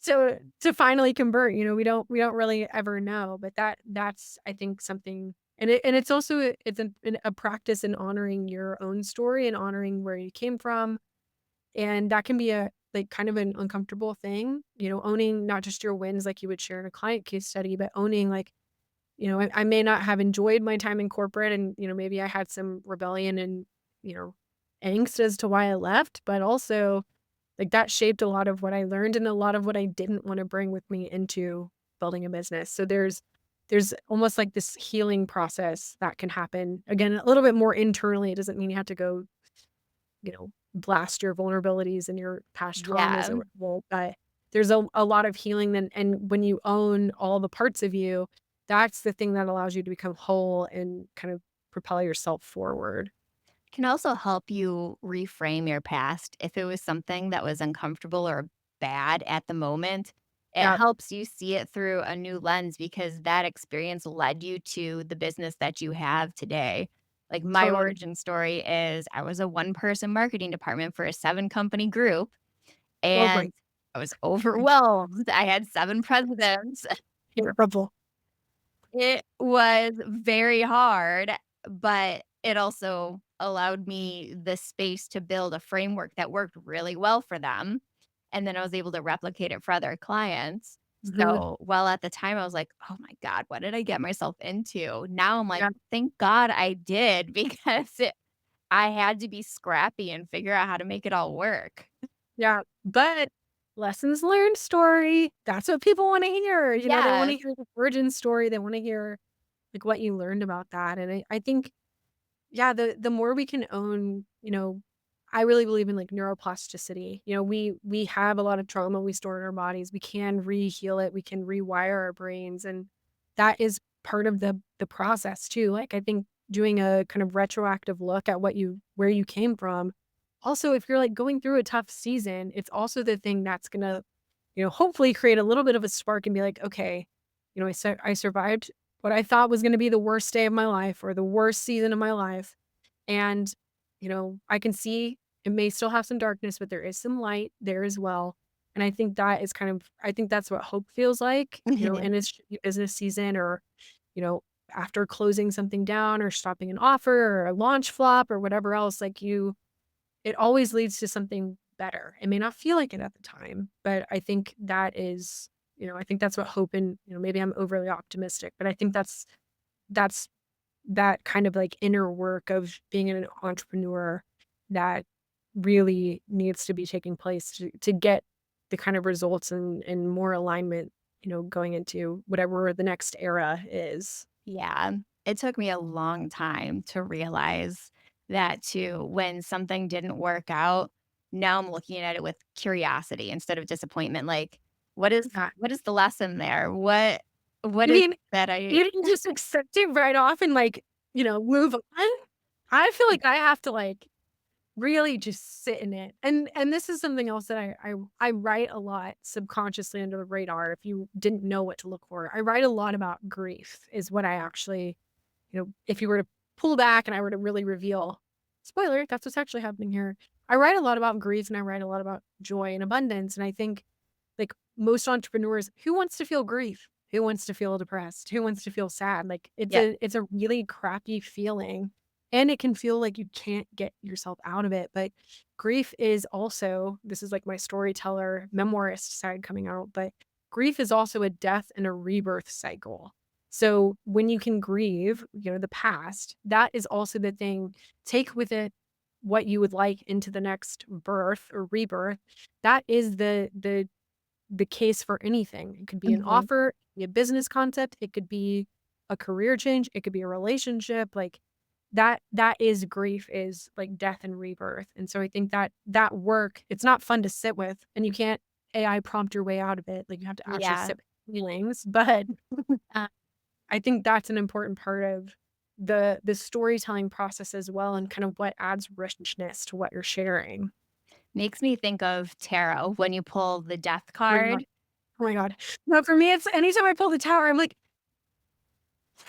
S2: to to finally convert. We don't really ever know, but that's I think something, and it's also it's a practice in honoring your own story and honoring where you came from, and that can be a like kind of an uncomfortable thing, owning not just your wins like you would share in a client case study, but owning like, I may not have enjoyed my time in corporate and, maybe I had some rebellion and, you know, angst as to why I left, but also like that shaped a lot of what I learned and a lot of what I didn't want to bring with me into building a business. So there's almost like this healing process that can happen. Again, a little bit more internally. It doesn't mean you have to go, blast your vulnerabilities and your past traumas
S1: Yeah.
S2: or well, but there's a lot of healing, and when you own all the parts of you, that's the thing that allows you to become whole and kind of propel yourself forward.
S1: Can also help you reframe your past if it was something that was uncomfortable or bad at the moment. It
S2: Yeah,
S1: helps you see it through a new lens because that experience led you to the business that you have today. Like my
S2: totally.
S1: origin story is I was a one person marketing department for a 7 company group
S2: Oh,
S1: and
S2: great.
S1: I was overwhelmed. I had 7 presidents.
S2: Terrible.
S1: It was very hard, but it also allowed me the space to build a framework that worked really well for them, and then I was able to replicate it for other clients.
S2: Mhm.
S1: So, while at the time I was like, "Oh my god, what did I get myself into?" Now I'm like,
S2: Yeah,
S1: "Thank God I did," because I had to be scrappy and figure out how to make it all work.
S2: yeah, but lessons learned story, that's what people wanna hear, they wanna
S1: Yes.
S2: hear the origin story, they wanna hear, like, what you learned about that, and I think yeah, the more we can own, I really believe in like neuroplasticity. We have a lot of trauma we store in our bodies. We can re-heal it. We can rewire our brains, and that is part of the process too. Like I think doing a kind of retroactive look at where you came from. Also, if you're like going through a tough season, it's also the thing that's gonna, hopefully create a little bit of a spark and be like, okay, I survived what I thought was gonna be the worst day of my life or the worst season of my life. And, I can see it may still have some darkness, but there is some light there as well. And I think that's what hope feels like, in this business season or, you know, after closing something down or stopping an offer or a launch flop or whatever else, like it always leads to something better. It may not feel like it at the time, but I think I think that's what hope and, maybe I'm overly optimistic, but I think that's that kind of like inner work of being an entrepreneur that really needs to be taking place to get the kind of results and more alignment, going into whatever the next era is.
S1: Yeah, it took me a long time to realize that too. When something didn't work out, now I'm looking at it with curiosity instead of disappointment. Like,
S2: Yeah.
S1: what is the lesson there? What
S2: You
S1: is
S2: mean
S1: that I
S2: you didn't just accept it right off and like, move on? I feel like I have to like really just sit in it, and this is something else that I write a lot subconsciously under the radar if you didn't know what to look for. I write a lot about grief is what I actually, if you were to pull back and I were to really reveal, spoiler, that's what's actually happening here. I write a lot about grief and I write a lot about joy and abundance, and I think, like, most entrepreneurs, who wants to feel grief? Who wants to feel depressed? Who wants to feel sad? Like,
S1: Yeah.
S2: it's a really crappy feeling, and it can feel like you can't get yourself out of it. But grief is also, this is like my storyteller, memoirist side coming out, but grief is also a death and a rebirth cycle. So when you can grieve, the past, that is also the thing. Take with it what you would like into the next birth or rebirth. That is the case for anything. It could be an
S1: Mhm.
S2: offer, it could be a business concept, it could be a career change, it could be a relationship, like, that is grief, is, like, death and rebirth, and so I think that work, it's not fun to sit with, and you can't AI prompt your way out of it, like, you have to actually
S1: Yeah.
S2: sit with feelings, but, uh, I think that's an important part of the storytelling process as well, and kind of what adds richness to what you're sharing.
S1: Makes me think of tarot when you pull the death
S2: Oh my god.
S1: card.
S2: Oh my god. No, for me, it's anytime I pull the tower, I'm like,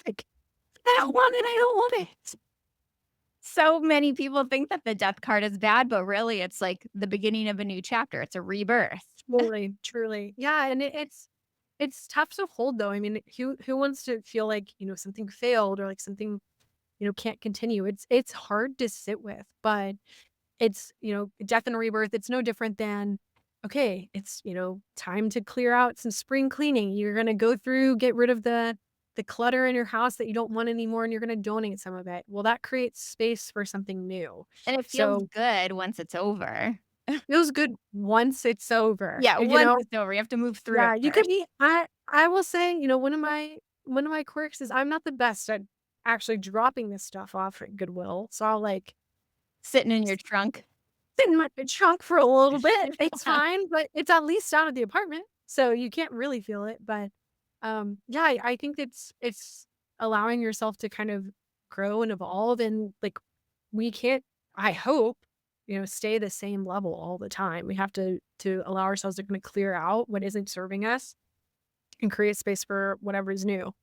S2: I don't want it, I don't want it.
S1: So many people think that the death card is bad, but really it's like the beginning of a new chapter. It's a rebirth.
S2: Truly, truly. Yeah, and it's tough to hold though. I mean, who wants to feel like, something failed or like something, can't continue. It's hard to sit with, but it's, death and rebirth, it's no different than, okay, it's, time to clear out some spring cleaning. You're gonna go through, get rid of the clutter in your house that you don't want anymore, and you're gonna donate some of it. Well, that creates space for something new.
S1: And it feels
S2: So
S1: good once it's over.
S2: feels good once it's over,
S1: Yeah, once it's over, you have to move through it
S2: Yeah, you could
S1: first.
S2: be I will say, one of my quirks is I'm not the best at actually dropping this stuff off at Goodwill, so I'll, like,
S1: Sitting in your
S2: s
S1: trunk.
S2: sit in my trunk for a little bit. It's fine, but it's at least out of the apartment, so you can't really feel it, but, yeah, I think it's allowing yourself to kind of grow and evolve and, like, we can't, I hope, stay the same level all the time. We have to allow ourselves to kinda clear out what isn't serving us and create space for whatever is new.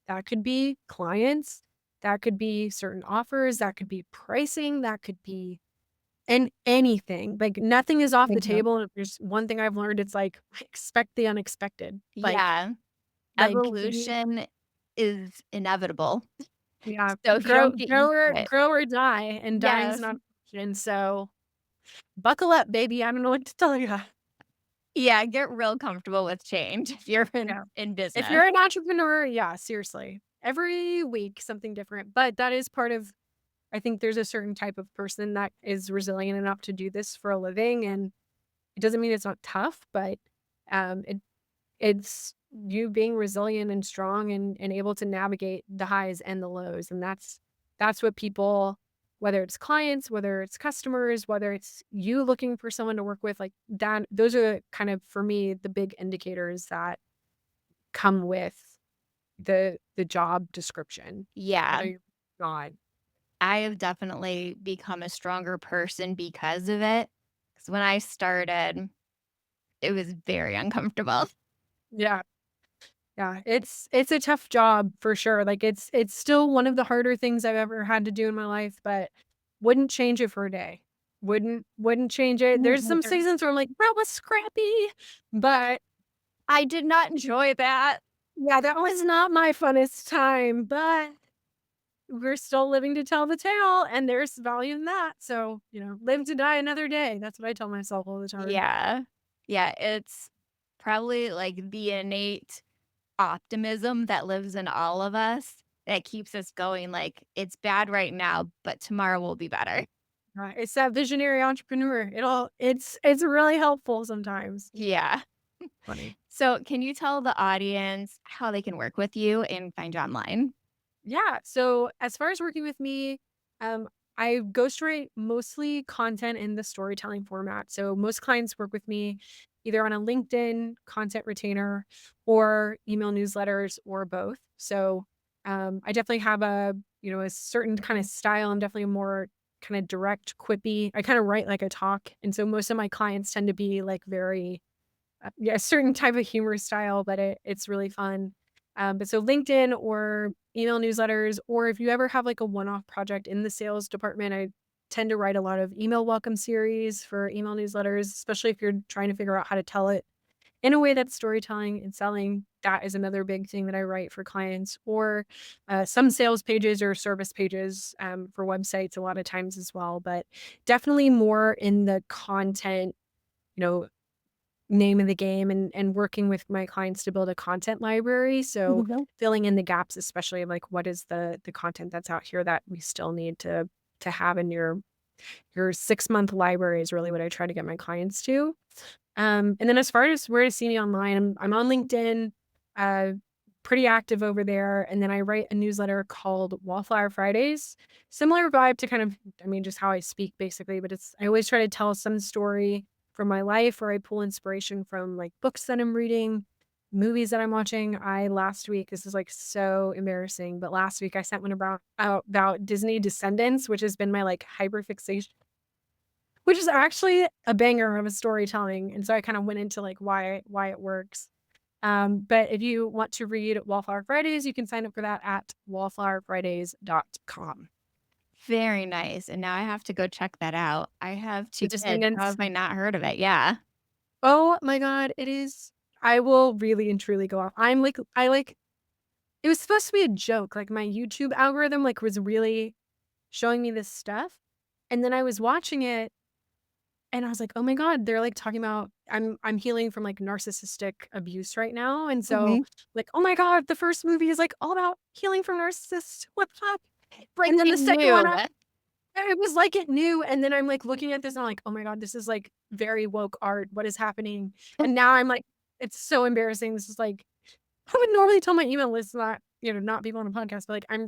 S2: That could be clients, that could be certain offers, that could be pricing, that could be and anything. Like nothing is off the
S1: Mhm.
S2: table. And if there's one thing I've learned, it's like expect the unexpected.
S1: Yeah.
S2: You
S1: Evolution is inevitable.
S2: yeah,
S1: So if you
S2: grow
S1: don't get
S2: grow
S1: used
S2: or
S1: to it.
S2: grow or die, and dying is
S1: Yes.
S2: not an option. So buckle up, baby. I don't know what to tell you.
S1: Yeah, get real comfortable with change if you're in
S2: Yeah. If
S1: business.
S2: you're an entrepreneur, yeah, seriously. Every week something different. But that is part of, I think there's a certain type of person that is resilient enough to do this for a living, and it doesn't mean it's not tough, but, it's you being resilient and strong and able to navigate the highs and the lows, and that's what people, whether it's clients, whether it's customers, whether it's you looking for someone to work with, like, that those are kind of, for me, the big indicators that come with the job description,
S1: Yeah.
S2: whether you're not.
S1: I have definitely become a stronger person because of it. Because when I started, it was very uncomfortable.
S2: Yeah. Yeah, it's a tough job for sure, like, it's still one of the harder things I've ever had to do in my life, but wouldn't change it for a day. Wouldn't change it. There's
S1: Mm-mm.
S2: some seasons where I'm like, "That was scrappy," but,
S1: I did not enjoy that.
S2: yeah, that was not my funnest time, but we're still living to tell the tale, and there's value in that, so, live to die another day. That's what I tell myself all the time.
S1: Yeah. Yeah, it's probably like the innate optimism that lives in all of us that keeps us going, like, "It's bad right now, but tomorrow will be better."
S2: Right, it's that visionary entrepreneur. It's really helpful sometimes.
S1: Yeah.
S2: Funny.
S1: So, can you tell the audience how they can work with you and find you online?
S2: Yeah. So as far as working with me, I ghostwrite mostly content in the storytelling format. So most clients work with me either on a LinkedIn content retainer or email newsletters or both. So I definitely have a certain kind of style. I'm definitely more kind of direct, quippy. I kind of write like I talk. And so most of my clients tend to be like very yeah, a certain type of humor style, but it's really fun. But so LinkedIn or email newsletters, or if you ever have like a one-off project in the sales department, I tend to write a lot of email welcome series for email newsletters, especially if you're trying to figure out how to tell it in a way that's storytelling and selling. That is another big thing that I write for clients, or some sales pages or service pages for websites a lot of times as well. But definitely more in the content, you know, name of the game, and working with my clients to build a content library. So
S1: Mhm.
S2: filling in the gaps, especially of like what is the content that's out here that we still need to have in your 6-month library is really what I try to get my clients to. And then as far as where to see me online, I'm on LinkedIn, uh, pretty active over there. And then I write a newsletter called Wallflower Fridays. Similar vibe to kind of, I mean, just how I speak basically, but I always try to tell some story from my life, or I pull inspiration from like books that I'm reading, movies that I'm watching. Last week, this is like so embarrassing, but last week I sent one about Disney Descendants, which has been my like hyperfixation, which is actually a banger of a storytelling, and so I kinda went into, like, why it works. But if you want to read Wallflower Fridays, you can sign up for that at wallflowerfridays.com.
S1: Very nice, and now I have to go check that out. I have
S2: The
S1: 2 kids. How
S2: Descendants.
S1: have I not heard of it? Yeah.
S2: Oh my god, it is. I will really and truly go off. It was supposed to be a joke, like, my YouTube algorithm, like, was really showing me this stuff, and then I was watching it, and I was like, "Oh my god, they're, like, talking about." I'm healing from, like, narcissistic abuse right now, and so,
S1: Mhm.
S2: like, "Oh my god, the first movie is, like, all about healing from narcissists. What the fuck?" And then the
S1: Breaking
S2: second one,
S1: news.
S2: it was like it knew, and then I'm, like, looking at this, and I'm like, "Oh my god, this is, like, very woke art. What is happening?" And now I'm like, it's so embarrassing. This is, like, I would normally tell my email list not, not people on a podcast, but, like, I'm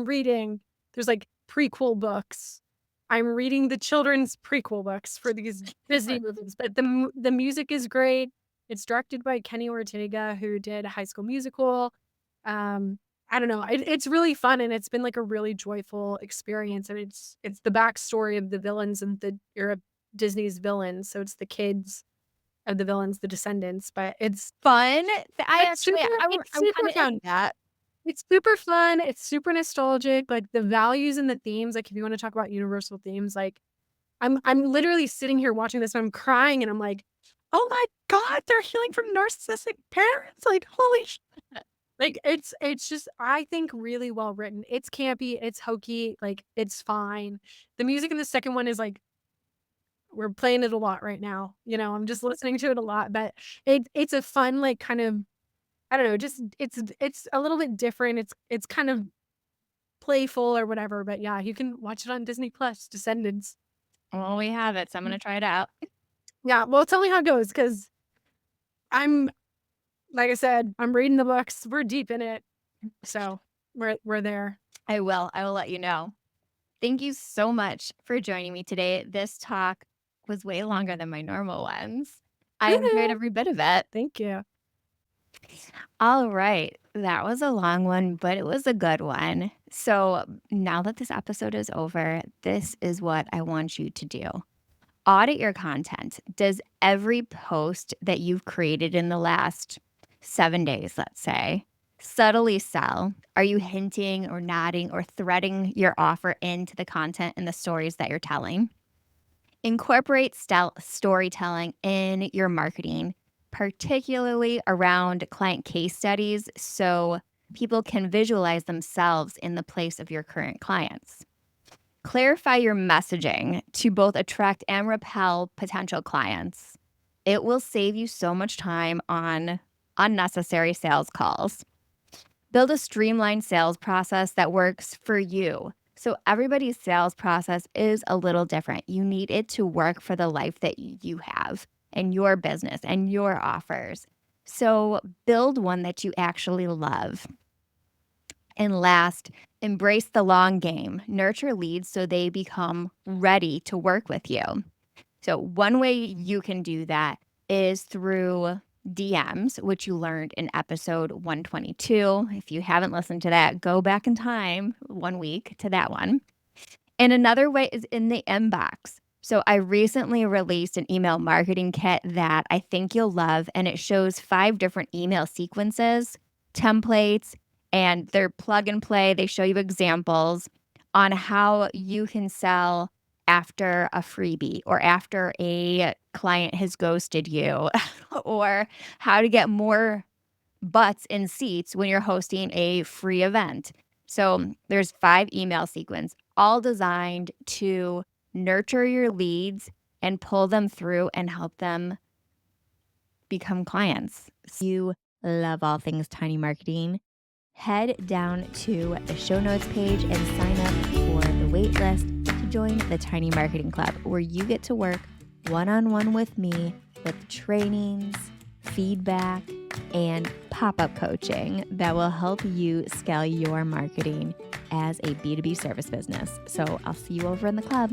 S2: reading, there's, like, prequel books. I'm reading the children's prequel books for these Disney movies, but the music is great. It's directed by Kenny Ortega, who did High School Musical. Um, I don't know, it's really fun, and it's been, like, a really joyful experience, and it's the backstory of the villains and the era of Disney's villains, so it's the kids of the villains, the descendants, but
S1: Fun. I
S2: it's
S1: actually
S2: super it's
S1: I'm
S2: super
S1: kinda into
S2: fun.
S1: that.
S2: It's super fun, it's super nostalgic, like, the values and the themes, like, if you wanna talk about universal themes, like, I'm literally sitting here watching this, and I'm crying, and I'm like, "Oh my god, they're healing from narcissistic parents, like, holy sh." Like, it's just, I think, really well written. It's campy, it's hokey, like, it's fine. The music in the second one is, like, we're playing it a lot right now, I'm just listening to it a lot, but it's a fun, like, kind of, I don't know, just it's a little bit different. It's kind of playful or whatever, but yeah, you can watch it on Disney Plus, Descendants.
S1: Well, we have it, so I'm
S2: Mm.
S1: gonna try it out.
S2: Yeah, well, tell me how it goes, because I'm like I said, I'm reading the books. We're deep in it, so we're there.
S1: I will. I will let you know. Thank you so much for joining me today. This talk was way longer than my normal ones. I enjoyed every bit of it.
S2: Thank you.
S1: All right. That was a long one, but it was a good one. So now that this episode is over, this is what I want you to do. Audit your content. Does every post that you've created in the last 7 days, let's say, subtly sell? Are you hinting or nodding or threading your offer into the content and the stories that you're telling? Incorporate storytelling in your marketing, particularly around client case studies, so people can visualize themselves in the place of your current clients. Clarify your messaging to both attract and repel potential clients. It will save you so much time on unnecessary sales calls. Build a streamlined sales process that works for you. So, everybody's sales process is a little different. You need it to work for the life that you have and your business and your offers. So, build one that you actually love. And last, embrace the long game. Nurture leads so they become ready to work with you. So, one way you can do that is through DMs, which you learned in episode 122. If you haven't listened to that, go back in time 1 week to that one. And another way is in the inbox. So, I recently released an email marketing kit that I think you'll love, and it shows 5 different email sequences, templates, and they're plug and play. They show you examples on how you can sell after a freebie or after a client has ghosted you or how to get more butts in seats when you're hosting a free event. So there's 5 email sequence, all designed to nurture your leads and pull them through and help them become clients. You love all things tiny marketing. Head down to the show notes page and sign up for the wait list to join the Tiny Marketing Club, where you get to work one-on-one with me with trainings, feedback, and pop-up coaching that will help you scale your marketing as a B2B service business. So I'll see you over in the club.